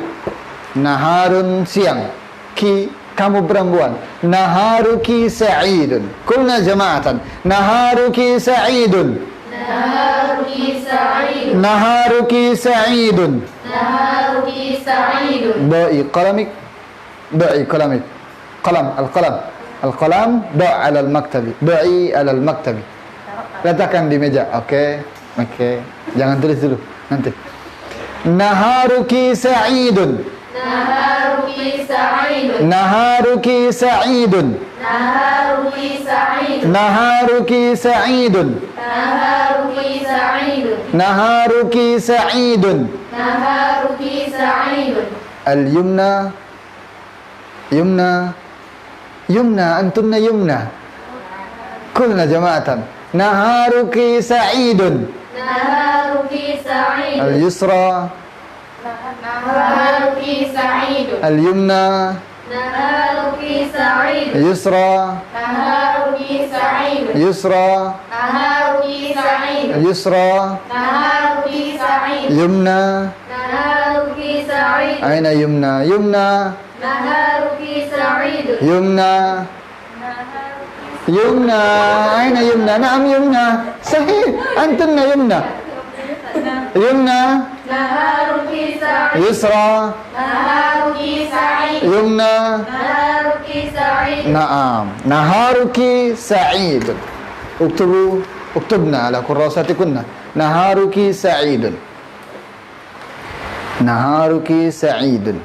Naharun siang. Ki kamu perempuan. Naharuki sa'idun. Kulna jama'atan. Naharuki sa'idun. Naharuki sa'idun. Naharuki sa'idun. Naharuki sa'idun. Da'i qalamik. Qalam. Al-qalam da' ala al-maktabi. Da'i ala al-maktabi. Letakkan di meja. Oke. Jangan tulis dulu. Nanti. Naharuki sa'idun. Naharuki sa'idun. Naharuki sa'idun. Naharuki sa'idun. Naharuki sa'idun. Naharuki sa'idun. Naharuki sa'idun. Naharuki sa'idun. Al-yumna. Yumna. Antunna yumna. Kulna jama'atan. Naharuki sa'idun. Naharuki sa'idun. Al-yusra. Naharuki sa'idun. Al-yumna. Naharuki sa'idun. Yusra. Naharuki sa'idun. Yusra. Naharuki sa'idun. Yusra. Naharuki sa'idun. Yumna. Naharuki sa'idun. Aina yumna? Naharuki sa'idun. Yumna. Aina yumna? Naam yumna. Sahih. Antunna yumna. Yumna. Naharuki sa'idun. Yusra. Naharuki sa'idun. Yumna. Naharuki sa'idun. Naam. Naharuki sa'idun. اكتبنا على كراساتكن. نهارك سعيد. نهارك سعيد.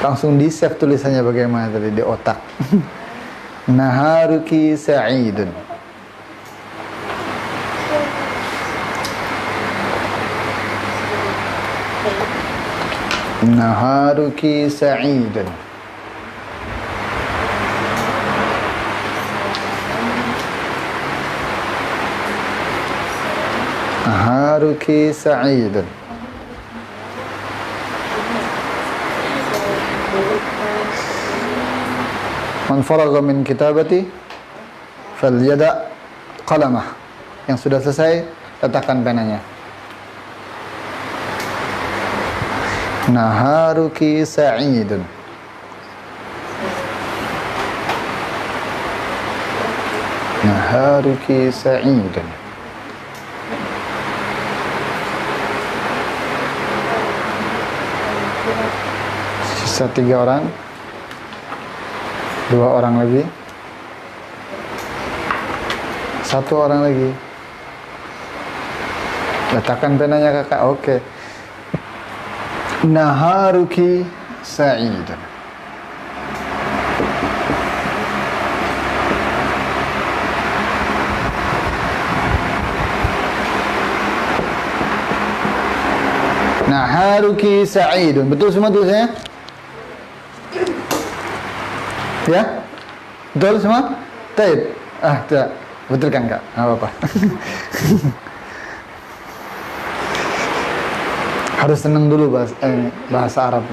Langsung di save tulisannya bagaimana tadi di otak. Naharuki sa'idun. Naharuki sa'idun. Naharuki sa'idun. Man faragha min kitabati falyada qalamah. Yang sudah selesai, letakkan penanya. Naharuki sa'idun. Naharuki sa'idun. Sisa 3 orang. 2 orang lagi. 1 orang lagi. Letakkan penanya kakak. Oke. Naharuki sa'idun. Naharuki sa'idun. Betul semua tulisannya? Ya? Betul semua? Baik. Tidak. Betul kan, Kak? Enggak apa-apa. Harus tenang dulu bahasa Arab.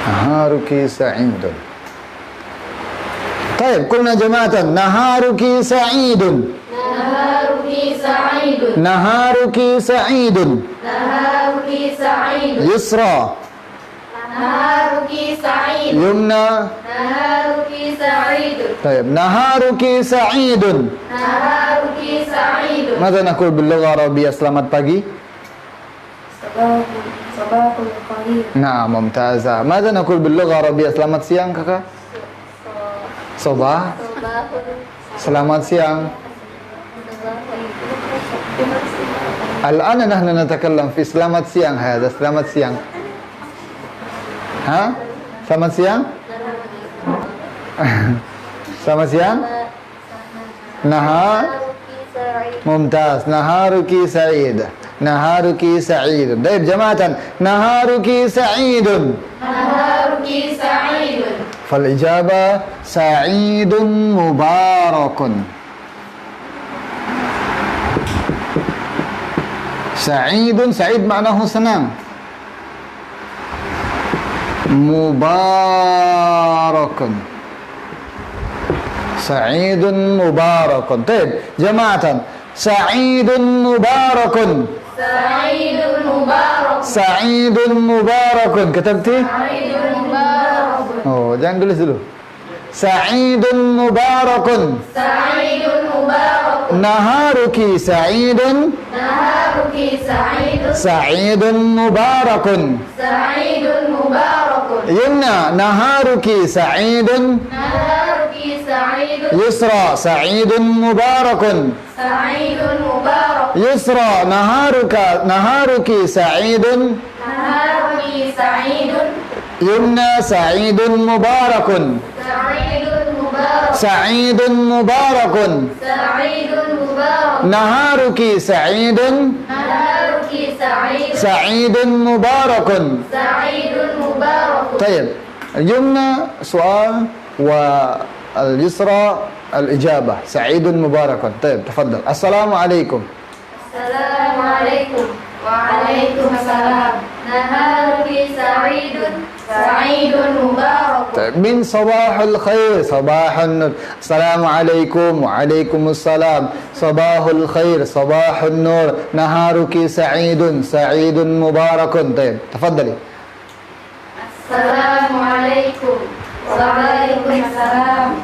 Naharuki sa'idun. Baik, qulna jama'atan. Naharuki sa'idun. Naharuki sa'idun. Naharuki sa'idun. Naharuki sa'idun. Yusra. Naharuki sa'idun. Yumna. Naharuki sa'idun. طيب نهارك سعيد. Naharuki sa'idun. ماذا نقول باللغة العربية selamat pagi؟ Sabahul khair. نعم ممتازة. ماذا نقول باللغة العربية selamat siang kakak؟ صباح. selamat siang. الآن نحن نتكلم في selamat siang. هذا selamat siang. ها؟ selamat siang? selamat siang? Nahar. ممتاز. نهارك سعيد. نهارك سعيد. طيب جماعة نهارك سعيد. Naharuki sa'idun. فالإجابة سعيد مبارك. سعيد. سعيد معناه senang. مبارك. سعيد مبارك. طيب جماعة سعيد مبارك. Sa'idun mubarak. سعيد مبارك. كتبتي؟ Sa'idun mubarak. Oh, jangan tulis dulu. سعيد مبارك. Sa'idun mubarak. نهارك سعيد. Naharuki sa'idun. سعيد مبارك. Sa'idun mubarak. يمنى نهارك سعيد. Naharuki sa'idun. يسرى سعيد مبارك. Sa'idun mubarak. يسرى نهارك سعيد. Naharuki sa'idun. يمنى سعيد مبارك. Sa'idun mubarak. سعيد مبارك. Sa'idun mubarak. نهارك سعيد. Naharuki sa'idun. سعيد مبارك. Sa'idun mubarak. طيب اليمنى سؤال واليسرى الإجابة. سعيد مبارك. طيب تفضل. السلام عليكم. Assalamualaikum. Waalaikumsalam. Naharuki sa'idun. Sa'idun mubarak. طيب من صباح الخير. صباح النور. السلام عليكم. وعليكم السلام. صباح الخير. صباح النور. نهارك سعيد. سعيد مبارك. طيب تفضلي. Assalamualaikum. Waalaikumsalam.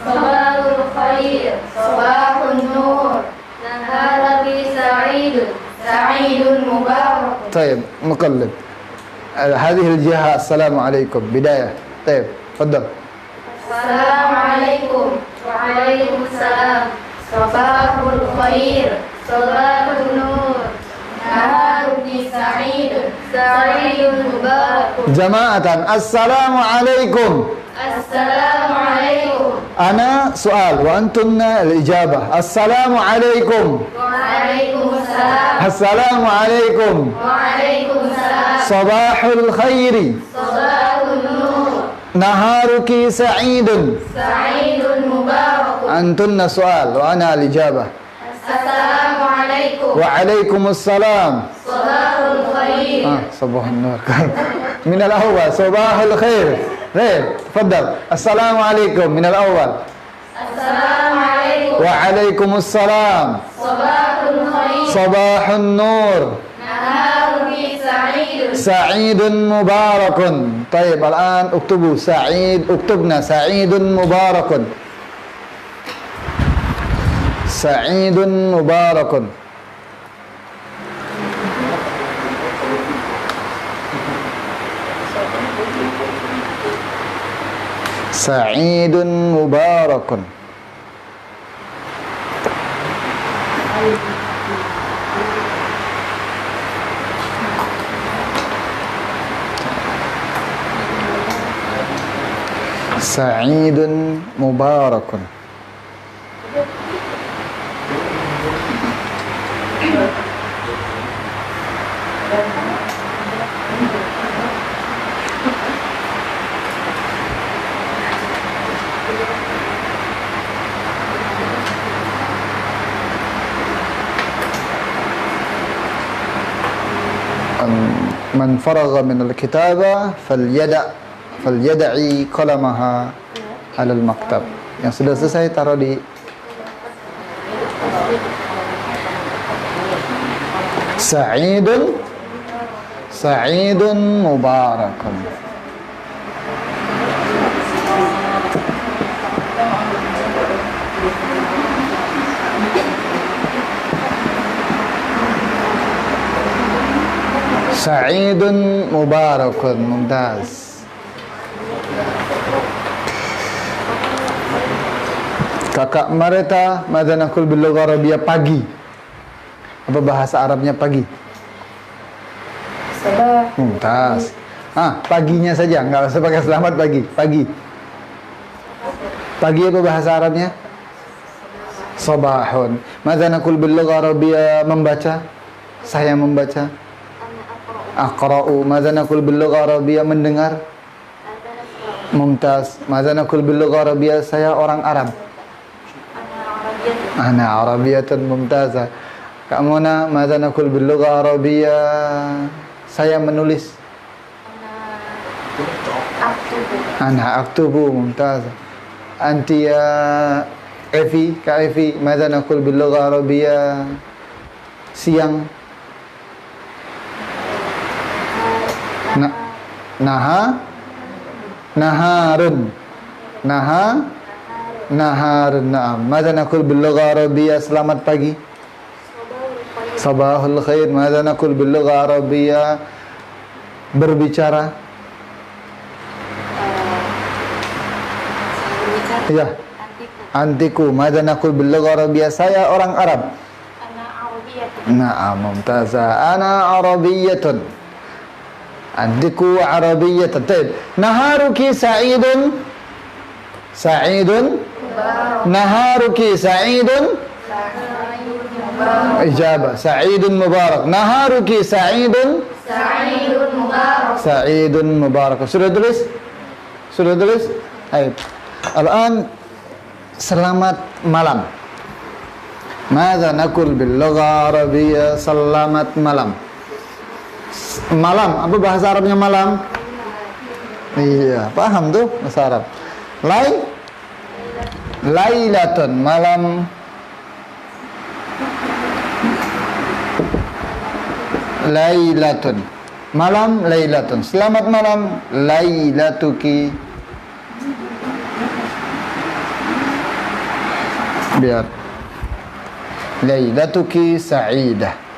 Sabahul khair. Sabahun nur. Naharuki sa'idun. Sa'idun mubarak. طيب مقلب. هذه الجهة السلام عليكم بداية. طيب تفضل. Assalamualaikum. Waalaikumsalam. Sabahul khair. Sabahun nur. Naharuki sa'idun. Sa'idun mubarak. جماعة السلام عليكم. Assalamualaikum. أنا سؤال وأنتن الإجابة. السلام عليكم. Waalaikumsalam. السلام عليكم. Waalaikumsalam. صباح الخير. Sabahun nur. نهارك سعيد. Sa'idun mubarak. Antunna soal wa ana al-ijabah. Assalamualaikum. Waalaikumsalam. Sabahul khair. Sabahun nur. Min al-awwal sabahul khair. Khair. Tafadhal. Assalamualaikum min al-awwal. Assalamualaikum. Waalaikumsalam. Sabahul khair. Sabahun nur. Naharuki sa'id. Sa'idun mubarakun. Tayyib, al-an uktubu Sa'id, uktubna Sa'idun mubarakun. Sa'idun mubarakun. Sa'idun mubarakun. Sa'idun mubarakun. Man faragha min al-kitaba falyada'i qalamaha 'ala al-maktab. Yang sudah selesai taruh di Sa'idun mubarakun. Sa'idun mubarakun. Mumtaz. Kakak Marita, madza naqul bil lugha Arabiyah pagi. Apa bahasa Arabnya pagi? Sabah. Mumtaz. Paginya saja, enggak usah pakai selamat pagi. Pagi. Pagi apa bahasa Arabnya? Sabahun. Madza naqul bil lugha Arabiyah membaca? Saya membaca. Aqra'u. Madza naqul bil lugha Arabiyah mendengar? Mumtaz. Madza naqul bil lugha Arabiyah saya orang Arab. Ana Arabiyatun mumtazah. Kak Mona, madza naqul bil lugha Arabiyah saya menulis. Ana aktubu. Mumtazah. Anti ya Evi, Kak Evi, madza naqul bil lugha Arabiyah siang? Naharun. Naharun. Naam. Madza naqul bil lugha Arabiyah selamat pagi? Sabahul khair. Madza naqul bil lugha Arabiyah berbicara? Ya. Antiku. Madza naqul bil lugha Arabiyah saya orang Arab. Ana Arabiyatun. Naam, mumtazah. Ana Arabiyatun. Antiku Arabiyatun. Taib. Naharuki sa'idun. Sa'idun. Naharuki sa'idun. Ijabah. Sa'idun mubarak. Naharuki sa'idun. Sa'idun mubarak. Sa'idun mubarak. Sudah tulis? Sudah tulis? Baik. Al-an selamat malam. Madza naqul bil lugha Arabiyah selamat malam. Malam, apa bahasa Arabnya malam? Iya, paham tuh bahasa Arab. Lailatun, malam. Lailatun, malam. Lailatun, selamat malam. Lailatuki. Biar lailatuki sa'idah.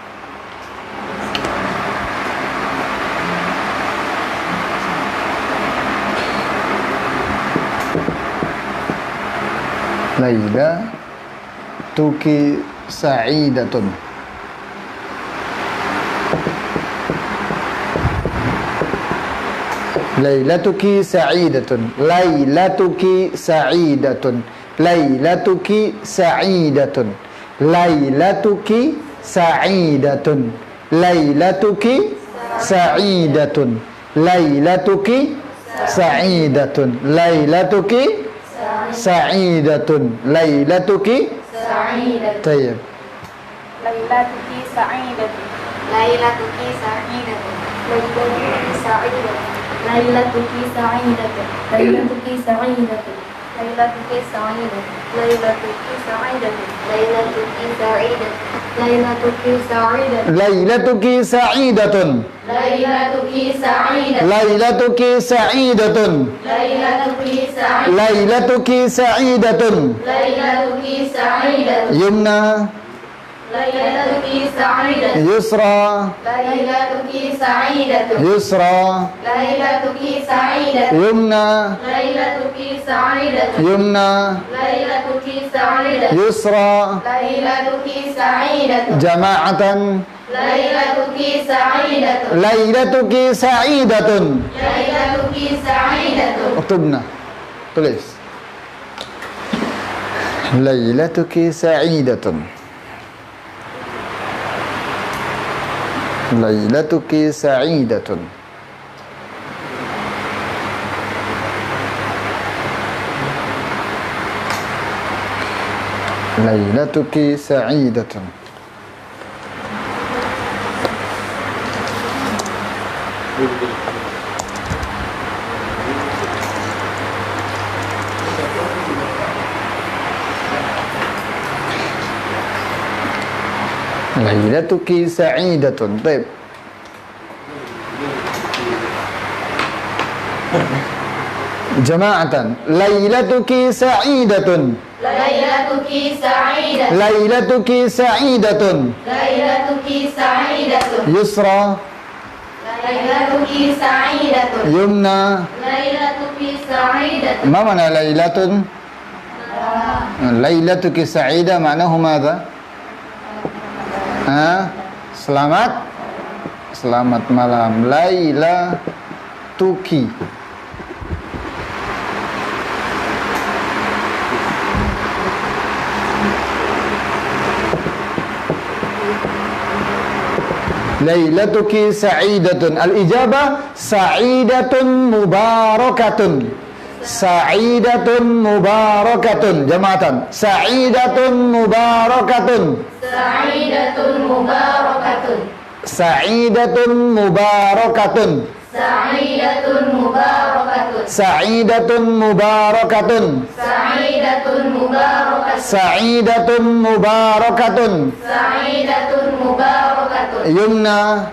Lailatuki sa'idatun. Lailatuki sa'idatun. Lailatuki sa'idatun. Lailatuki sa'idatun. Lailatuki sa'idatun. Lailatuki sa'idatun. Lailatuki sa'idatun. Lailatuki sa'idatun. Lailatuki Sa'idatun. tayyib. Lailatuki sa'idatun. Lailatuki sa'idatun. Lailatuki sa'idatun. Lailatuki sa'idatun. Lailatuki sa'idatun. Lailatuki sa'idatun. Lailatuki sa'idatun. Lailatuki sa'idatun. Lailatuki sa'idatun. Lailatuki sa'idatun. Lailatuki sa'idatun. Lailatuki sa'idatun. Lailatuki sa'idatun. Lailatuki sa'idatun. Lailatuki sa'idatun. Yumna Lailatuki sa'idatun. yusra Lailatuki sa'idatun. yusra Lailatuki sa'idatun. yumna Lailatuki sa'idatun. yumna Lailatuki sa'idatun. yusra Lailatuki sa'idatun. jama'atan. Lailatuki sa'idatun. Lailatuki sa'idatun. Lailatuki sa'idatun. Uktubna, tulis. Lailatuki sa'idatun. Lailatuki sa'idatun. Lailatuki sa'idatun. Lailatuki sa'idatun. Baik. Jama'atan. Lailatuki sa'idatun. Lailatuki sa'idatun. Lailatuki sa'idatun. Lailatuki sa'idatun. Yusra Lailatuki sa'idatun. yumna. Lailatuki sa'idatun. Ma mana lailatun? Lailatuki sa'ida maknahu madza? Selamat selamat malam. Lailatuki. Lailatuki sa'idatun. Al-ijabah sa'idatun mubarakatun. Sa'idatun mubarakatun. Jama'atan. Sa'idatun mubarakatun. Sa'idatun mubarakatun. Sa'idatun mubarakatun. Sa'idatun mubarakatun. Sa'idatun mubarakatun. Sa'idatun mubarakatun. Sa'idatun mubarakatun. Sa'idatun mubarakatun. Yumna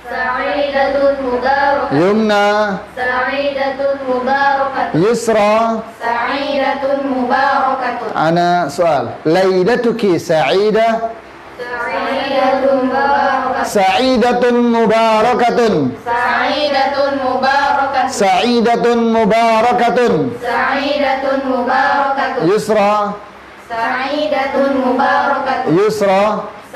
Sa'idatun mubarakatun. yumna Sa'idatun mubarakatun. yusra. Sa'idatun mubarakatun. Ana soal. Lailatuki sa'idah. Sa'idatun mubarakatun. Sa'idatun mubarakatun. Sa'idatun mubarakatun. Sa'idatun mubarakatun. Sa'idatun mubarakatun. Yusra Sa'idatun mubarakatun. yusra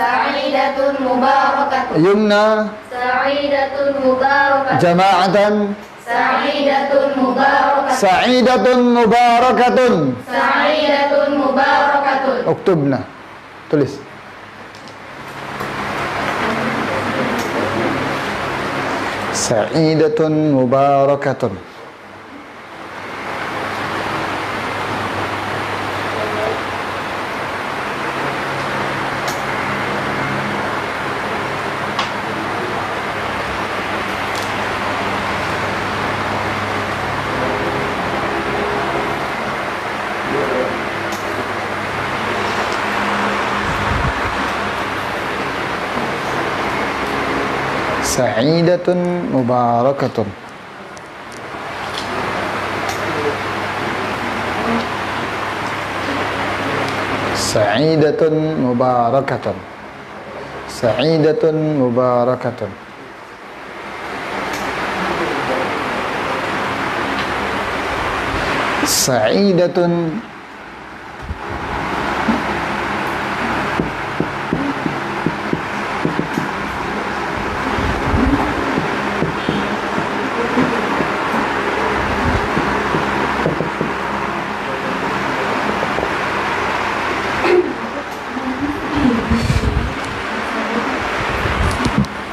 Sa'idatun mubarakatun. yumna Sa'idatun mubarakatun. jama'atan. Sa'idatun mubarakatun. Sa'idatun mubarakatun. Sa'idatun mubarakatun. Uktubna, tulis. Sa'idatun mubarakatun. Sa'idatun mubarakatun. Sa'idatun mubarakatun. Sa'idatun mubarakatun. Sa'idatun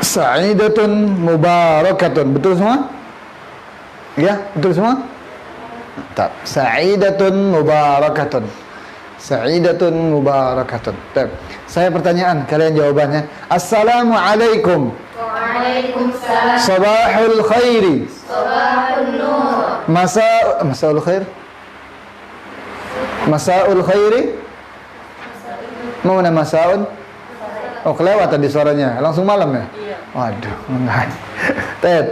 Sa'idatun mubarakatun. Betul semua? Ya, betul semua? Tak. Sa'idatun mubarakatun. Sa'idatun mubarakatun. Tak. Saya pertanyaan, kalian jawabannya. Assalamualaikum. Waalaikumsalam. Sabahul khairi. Sabahun nur. Masaul khair. Masaul khairi. Mau mana masaun? Oh, kelewatan di suaranya. Langsung malam ya? Waduh, enggak. Tet.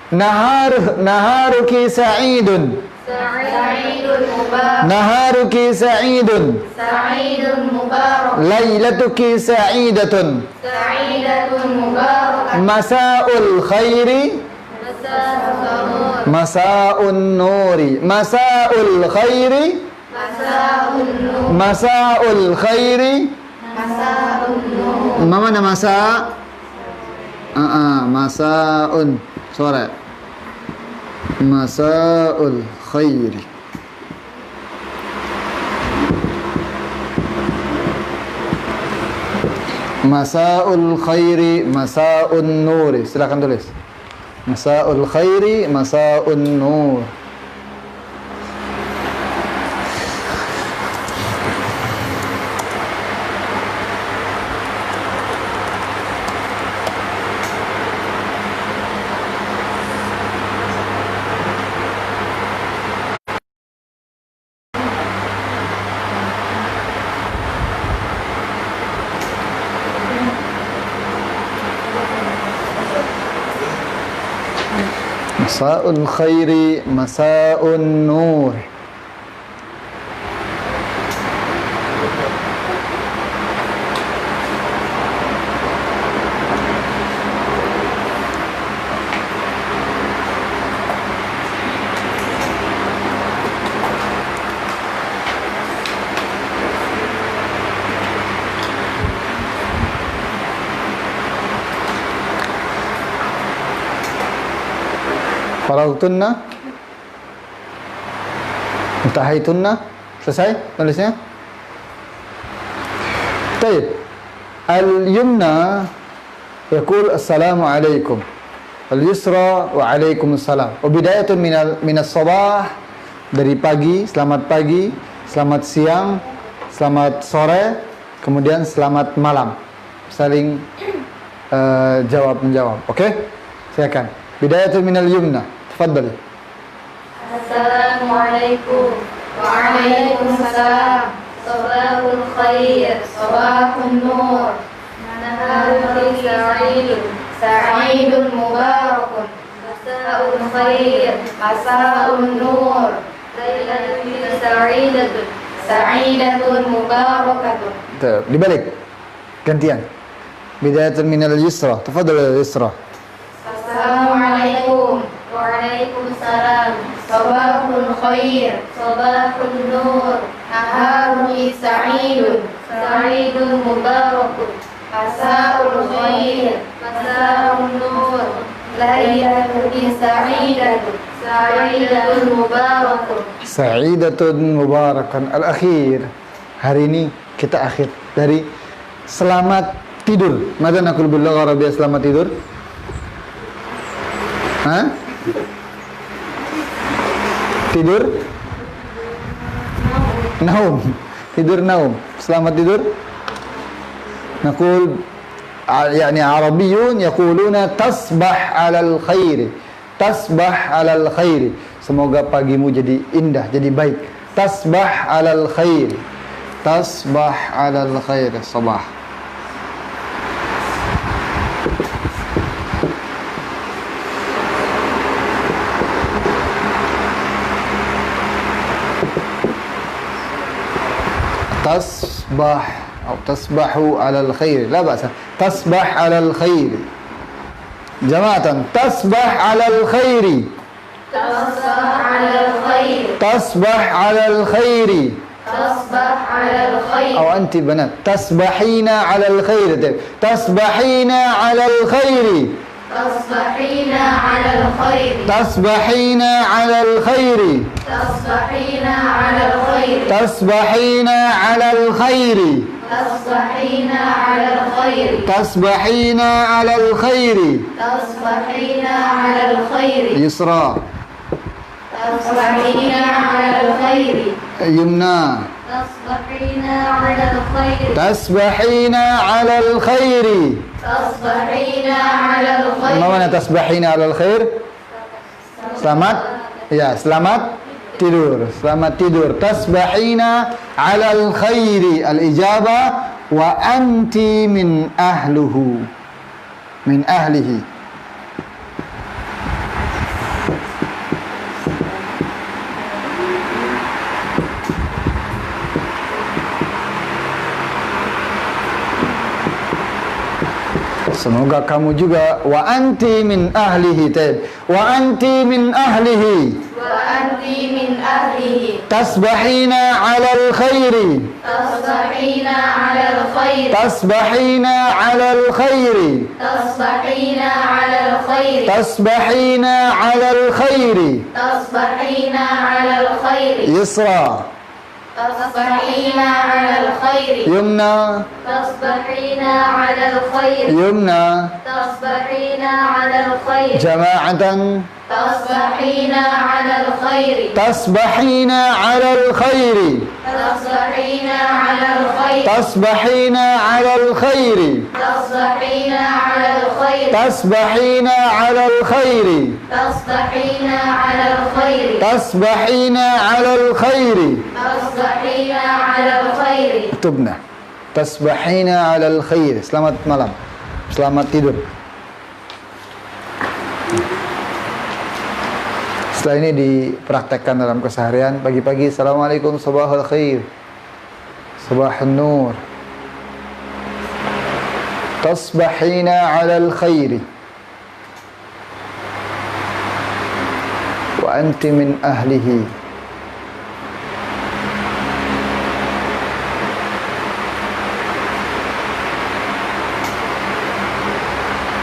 Naharuki sa'idun. Sa'idun mubarak. Naharuki sa'idun. Sa'idun mubarak. Lailatuki sa'idatun. Sa'idatun mubarak. Masaul khairi. Masa'un nur. Masaun nuri. Masaul khairi. Masa'un nur. Masaul khairi. Masa'un nur. Mana masa? Masaun. Sore. Masaul khairi. Masaul khairi, masaun nuri. Silakan tulis. Masaul khairi, masaun nur. Masaul khairi, masaun nur. Faragtunna, intahaitunna. Selesai tulisnya? Baik. Al-yumna yaqul assalamu alaikum. Al-yusra wa alaikumussalam. Wa bidayatun minas sabah, dari pagi, selamat siang, selamat sore, kemudian selamat malam. Saling jawab menjawab. Oke? Silakan. Bidayatun minal yumna. Tafadhali. Assalamualaikum. Waalaikumsalam. Sabahul khair. Sabahun nur. Naharul sa'idun. Sa'idun mubarakun. Masaul khair. Masaul nur. Lailatul sa'idatun. Sa'idatun mubarakatun. Dibalik. Gantian. Bidayatun minal yusra. Tafadhali al-yusra. Assalamualaikum. Waalaikumsalam. Sabahul khair. Sabahun nur. Naharul sa'idun. Sa'idun mubarakun. Masaul khair. Masaul nur. Lailatul sa'idatun. Sa'idatun mubarakun. Sa'idatun mubarakan. Al-akhir. Hari ini kita akhir dari selamat tidur. Mada naqul bil lugha arabiyah selamat tidur? Hah? Tidur? Naum. Tidur naum. Selamat tidur. Naqul يعني عربيون يقولون تصبح على الخير. Tasbah 'alal khair. Semoga pagimu jadi indah, jadi baik. Tasbah 'alal khair. Tasbah 'alal khair. Sabah. تصبح أو تصبح على الخير لا بأس. تصبح على الخير جماعة. تصبح على الخير. تصبح على الخير. تصبح على الخير. تصبح على الخير. أو أنت بنات تصبحين على الخير. تصبحين على الخير. تصبحين على الخير. تصبحين على الخير. تصبحين على الخير. تصبحين على الخير. تصبحين على الخير. تصبحين على الخير. تصبحين على الخير. يسرى. تصبحين على الخير Yumna. تصبحين على الخير Tasbahina 'alal khairi. تصبحين على الخير Mana tasbahina 'alal khair? Selamat. Ya, selamat tidur. Selamat tidur. Tasbahina 'alal khairi. Al-ijabah wa anti min ahluhu. Min ahlihi. Semoga kamu juga wa anti min ahlihi. Wa anti min ahlihi. وأنت من أهله Tasbahina 'alal khairi. تصبحين على الخير Tasbahina 'alal khairi. تصبحين على الخير Tasbahina 'alal khairi. تصبحين على الخير Yusra. تصبحين على الخير Yumna. تصبحين على الخير Yumna. تصبحين على الخير Jama'atan. تصبحين على الخير Tasbahina 'alal khairi. تصبحين على الخير Tasbahina 'alal khairi. تصبحين على الخير Tasbahina 'alal khairi. تصبحين على الخير Tasbahina 'alal khairi. تصبحين على الخير Tubna. Tasbahina 'alal khairi. Selamat malam. Selamat tidur. Setelah ini dipraktekkan dalam keseharian. Pagi-pagi, Assalamualaikum, sabahul khair, sabahun nur. Tasbahina 'alal khairi wa anti min ahlihi.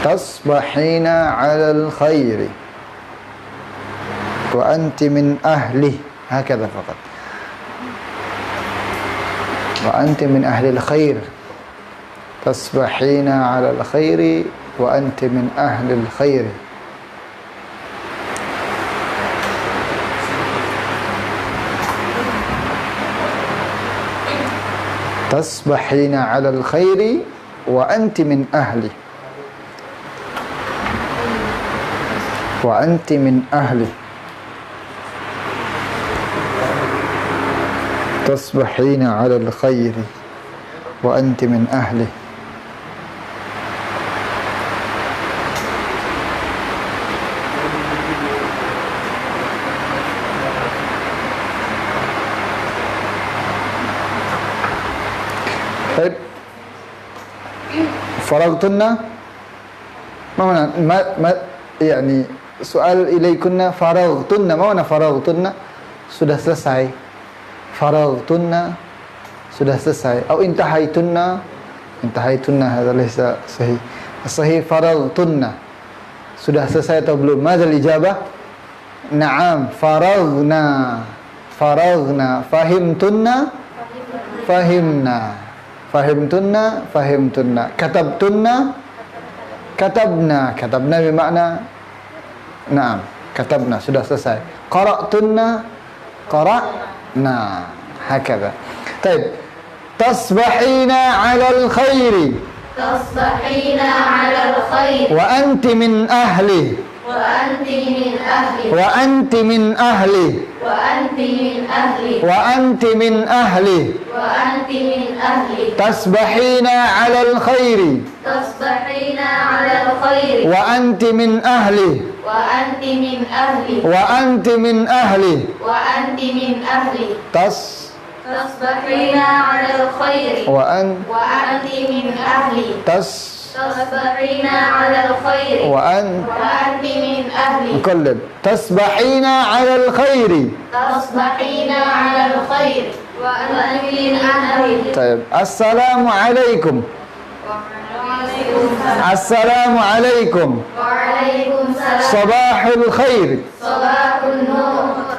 Tasbahina 'alal khairi wa anti min ahli. Hakadha faqat. Wa anti min ahli al-khair. Tasbahina 'ala al-khairi wa anti min ahli al-khair. Tasbahina 'ala al-khairi wa anti min ahli. Wa anti min ahli. تصبحين على الخير وأنت من أهله. طيب فرغتن ما يعني سؤال إليكن فرغتن ما معنى فرغتن sudah selesai. Faragtunna sudah selesai. Atau intahaitunna. Intahaitunna hadza laysa sahih. Sahih faragtunna. Sudah selesai atau belum? Madzal ijabah? Na'am, faragna. Faragna. Fahimtunna? Fahimna. Fahimtunna? Fahimtunna. Katabtunna? Katabna. Katabna bermakna na'am, katabna, sudah selesai. Qara'tunna? Qara'na. Hakadha. Baik. Tasbahina 'alal khairi. تصبحين على الخير Wa anti min ahli. وأنت من أهله Wa anti min ahli. وأنت من أهله Wa anti min ahli. وأنت من أهله Tasbahina 'alal khairi. تصبحين على الخير Wa anti min ahli. وأنت من أهله Wa anti min ahli. وأنت من أهله تصبحين على الخير وأنت من أهلي تصبحين على الخير وأنت من أهلي نقلب. تصبحين على الخير. تصبحين على الخير وأنت من أهلي. طيب. السلام عليكم. السلام عليكم. وعليكم السلام. صباح الخير. صباح النور.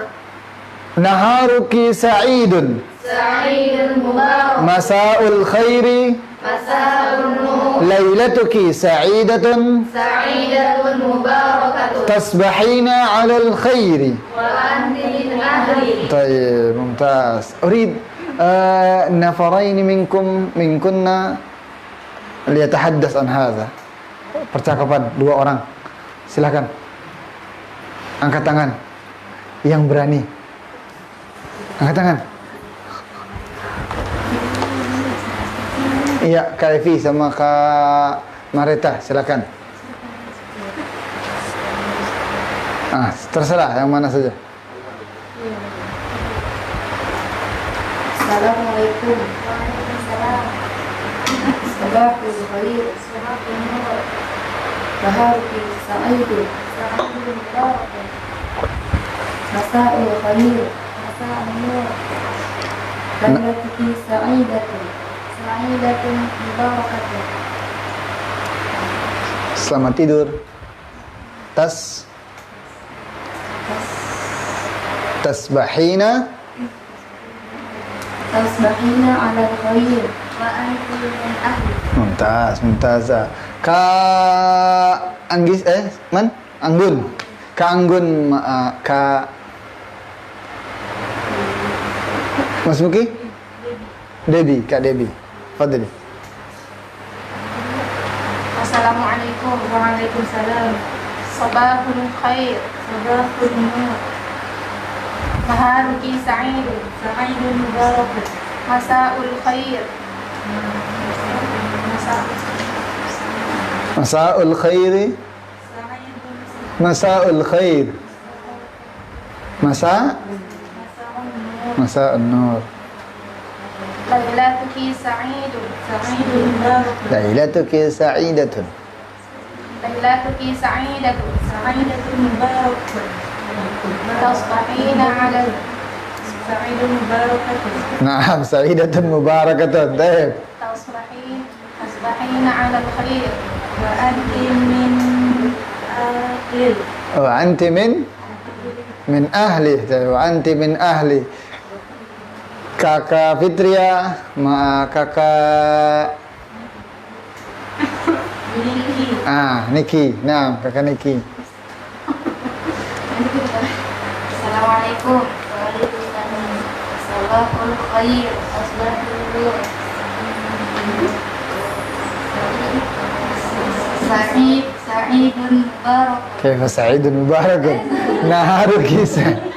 نهارك سعيد. سعيد مبارك. مساء الخير. مساء النور. ليلتك سعيدة. سعيدة مباركة. مباركة تصبحين على الخير. وأنت من أهله. طيب ممتاز. أريد نفرين منكن ليتحدث عن هذا. Percakapan dua orang. Silakan. Angkat tangan. Yang berani. Angkat tangan. Iya, Kak Evi sama Kak Marita, silakan. Terserah yang mana saja. Assalamualaikum. Waalaikumsalam. Sabahul khair. Sabahul nur. Baharuki sa'idun. Sa'idun mubarakun. Masa'ul khair. Masa'ul nur. Lailatuki sa'idatun. Sa'idatun mubarakatun. Selamat tidur. Tasbahina ala al-khair wa anti min ahli. Mumtaz. Kak Anggis Anggun. Kak Anggun, Kak Mas Muki? Kak Debbie. Fadli. Assalamualaikum. Waalaikumsalam. Sabahul khair. Sabahul nur. Naharuki sa'idun. Sa'idun mubarakun. Masa'ul khair. Masa'ul khairi. Masa'ul khair. Masa'un nur. Lailatuki sa'idun. Sa'idun mubarakun. Lailatuki sa'idatun. Lailatuki sa'idatun. Sa'idatun mubarakun. Tasbahina ala sa'idun mubarakatun. Naam, sa'idatun mubarakatun. Baik. Tasbahina ala al-khair wa anti min ahli. Wa anti min ahli. Wa anti min ahli. Kakak Fitria, kakak Niki. Nah, kakak Niki. Assalamualaikum. Waalaikumsalam. Sabahul khair. Asbahul nur. Sa'idun mubarak. Kaifa sa'idun mubarakun. Naharuki sa'idun.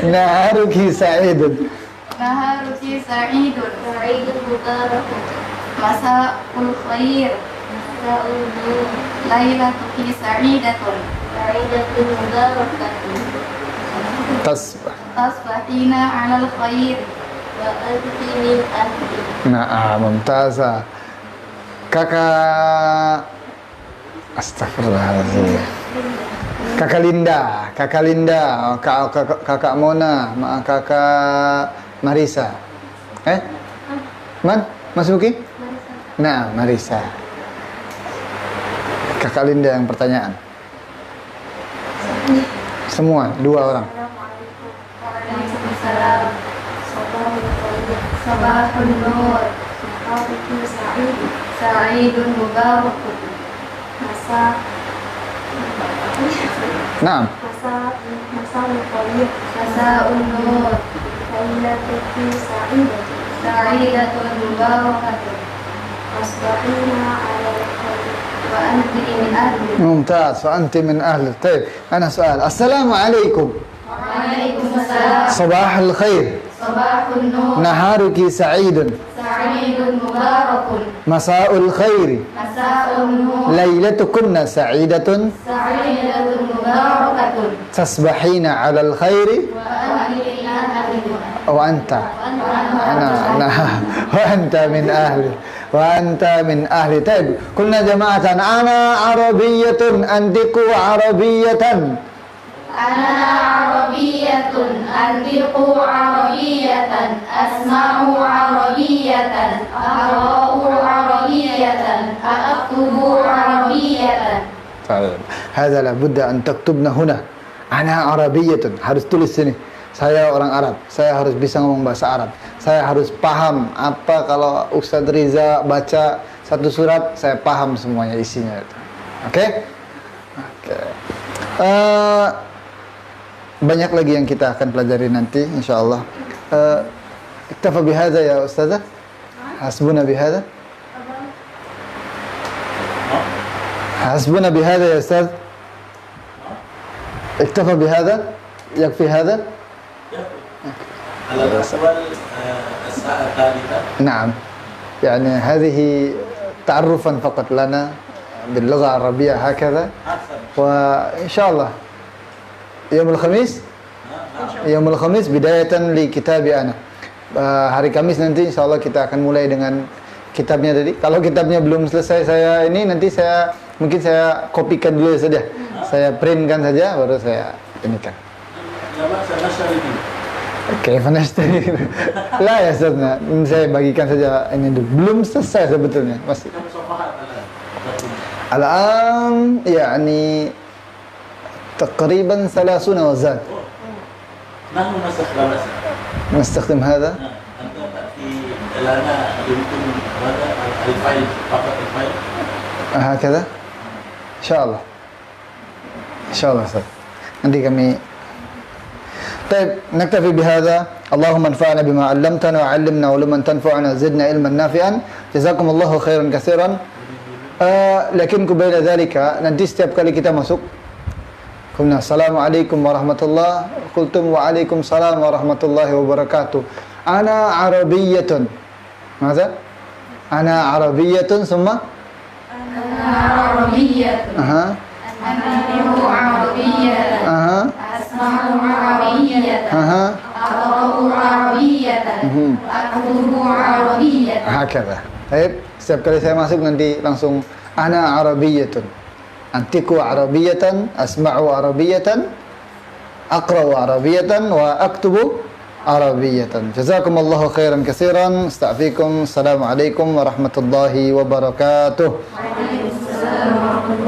Naharuki sa'idun. Sa'idun mubarakun. Masa'ul khair. Masa'ul nur. Lailatuki sa'idatun. Sa'idatun mubarakatun. Tasbahina alal khair. Wa anti min ahli. Mumtazah. Kakak Astagfirullahaladzim. Kakak Linda, kakak Mona, kakak Marisa. Mas Muki? Nah, Marisa. Kakak Linda yang pertanyaan. Semua, dua orang. Waalaikumsalam. Sabahul nur. Sa'idun mubarakun. Naam. Masa'ul khair. Masa'ul nur. Lailatuki sa'idatun. Sa'idatun mubarakatun. Asbahina ala al-khair wa anti min ahli. Mumtaz, wa anti min ahli. Baik, ana soal. Assalamualaikum. Waalaikumsalam. Sabahul khair. Sabahul nur. Naharuki sa'idun. Sa'idun mubarakun. Masa'ul khairi. Masa'ul nur. Lailatukunna sa'idatun. Sa'idatun mubarakatun. Tasbahina 'alal khairi. Wa anti min ahli. Wa anta. Wa anta min ahli. Wa anta min ahli. Taib. Kulna jama'atan ana arabiyyatun antiku arabiyyatan. Ana arabiyyatun antiqu arabiyyatan asma'u arabiyyatan aqra'u arabiyyatan aktubu arabiyyatan. Baik. Hadza la budda an taktubna huna. Ana arabiyyatun. Harus tulis sini. Saya orang Arab. Saya harus bisa ngomong bahasa Arab. Saya harus paham apa kalau Ustadz Riza baca satu surat, saya paham semuanya isinya itu. Oke? Eh, banyak lagi yang kita akan pelajari nanti insyaallah. Iktafa bihadza ya ustazah? Hasbuna bihadza? حسبنا بهذا يا أستاذ اكتفى بهذا يكفي هذا على الأقوال الساعة الثالثة. نعم يعني هذه تعرفا فقط لنا باللغة العربية هكذا وإن شاء الله يوم الخميس بداية لكتابي أنا hari Kamis nanti insya Allah kita akan mulai dengan kitabnya tadi. Kalau kitabnya belum selesai saya ini nanti mungkin saya kopikan dulu saja. Saya printkan saja baru saya ini kan. Oke, nashtari. Lah ya Ustazna, saya bagikan saja ini dulu. Belum selesai sebetulnya, masih. Al-an yani تقريبا 30 وزاد. نحن نستخدم هذا. أنت تأتي لنا يمكن هذا الفايل فقط الفايل. هكذا. إن شاء الله. إن شاء الله أستاذ. nanti kami. طيب نكتفي بهذا. اللهم انفعنا بما علمتنا وعلمنا علما تنفعنا زدنا علما نافعا. جزاكم الله خيرا كثيرا. لكن قبل ذلك nanti setiap kali kita masuk قلنا السلام عليكم ورحمة الله قلتم وعليكم السلام ورحمة الله وبركاته أنا عربية ماذا؟ أنا عربية ثم أنا عربية أها أنا عربية أها أسمع عربية أها أقرأ عربية أكتب عربية. هكذا. طيب setiap kali saya masuk nanti langsung أنا عربية أنطق عربية أسمع عربية أقرأ عربية وأكتب عربية. جزاكم الله خيرا كثيرا. استعفيكم. السلام عليكم ورحمة الله وبركاته. وعليكم السلام ورحمة الله.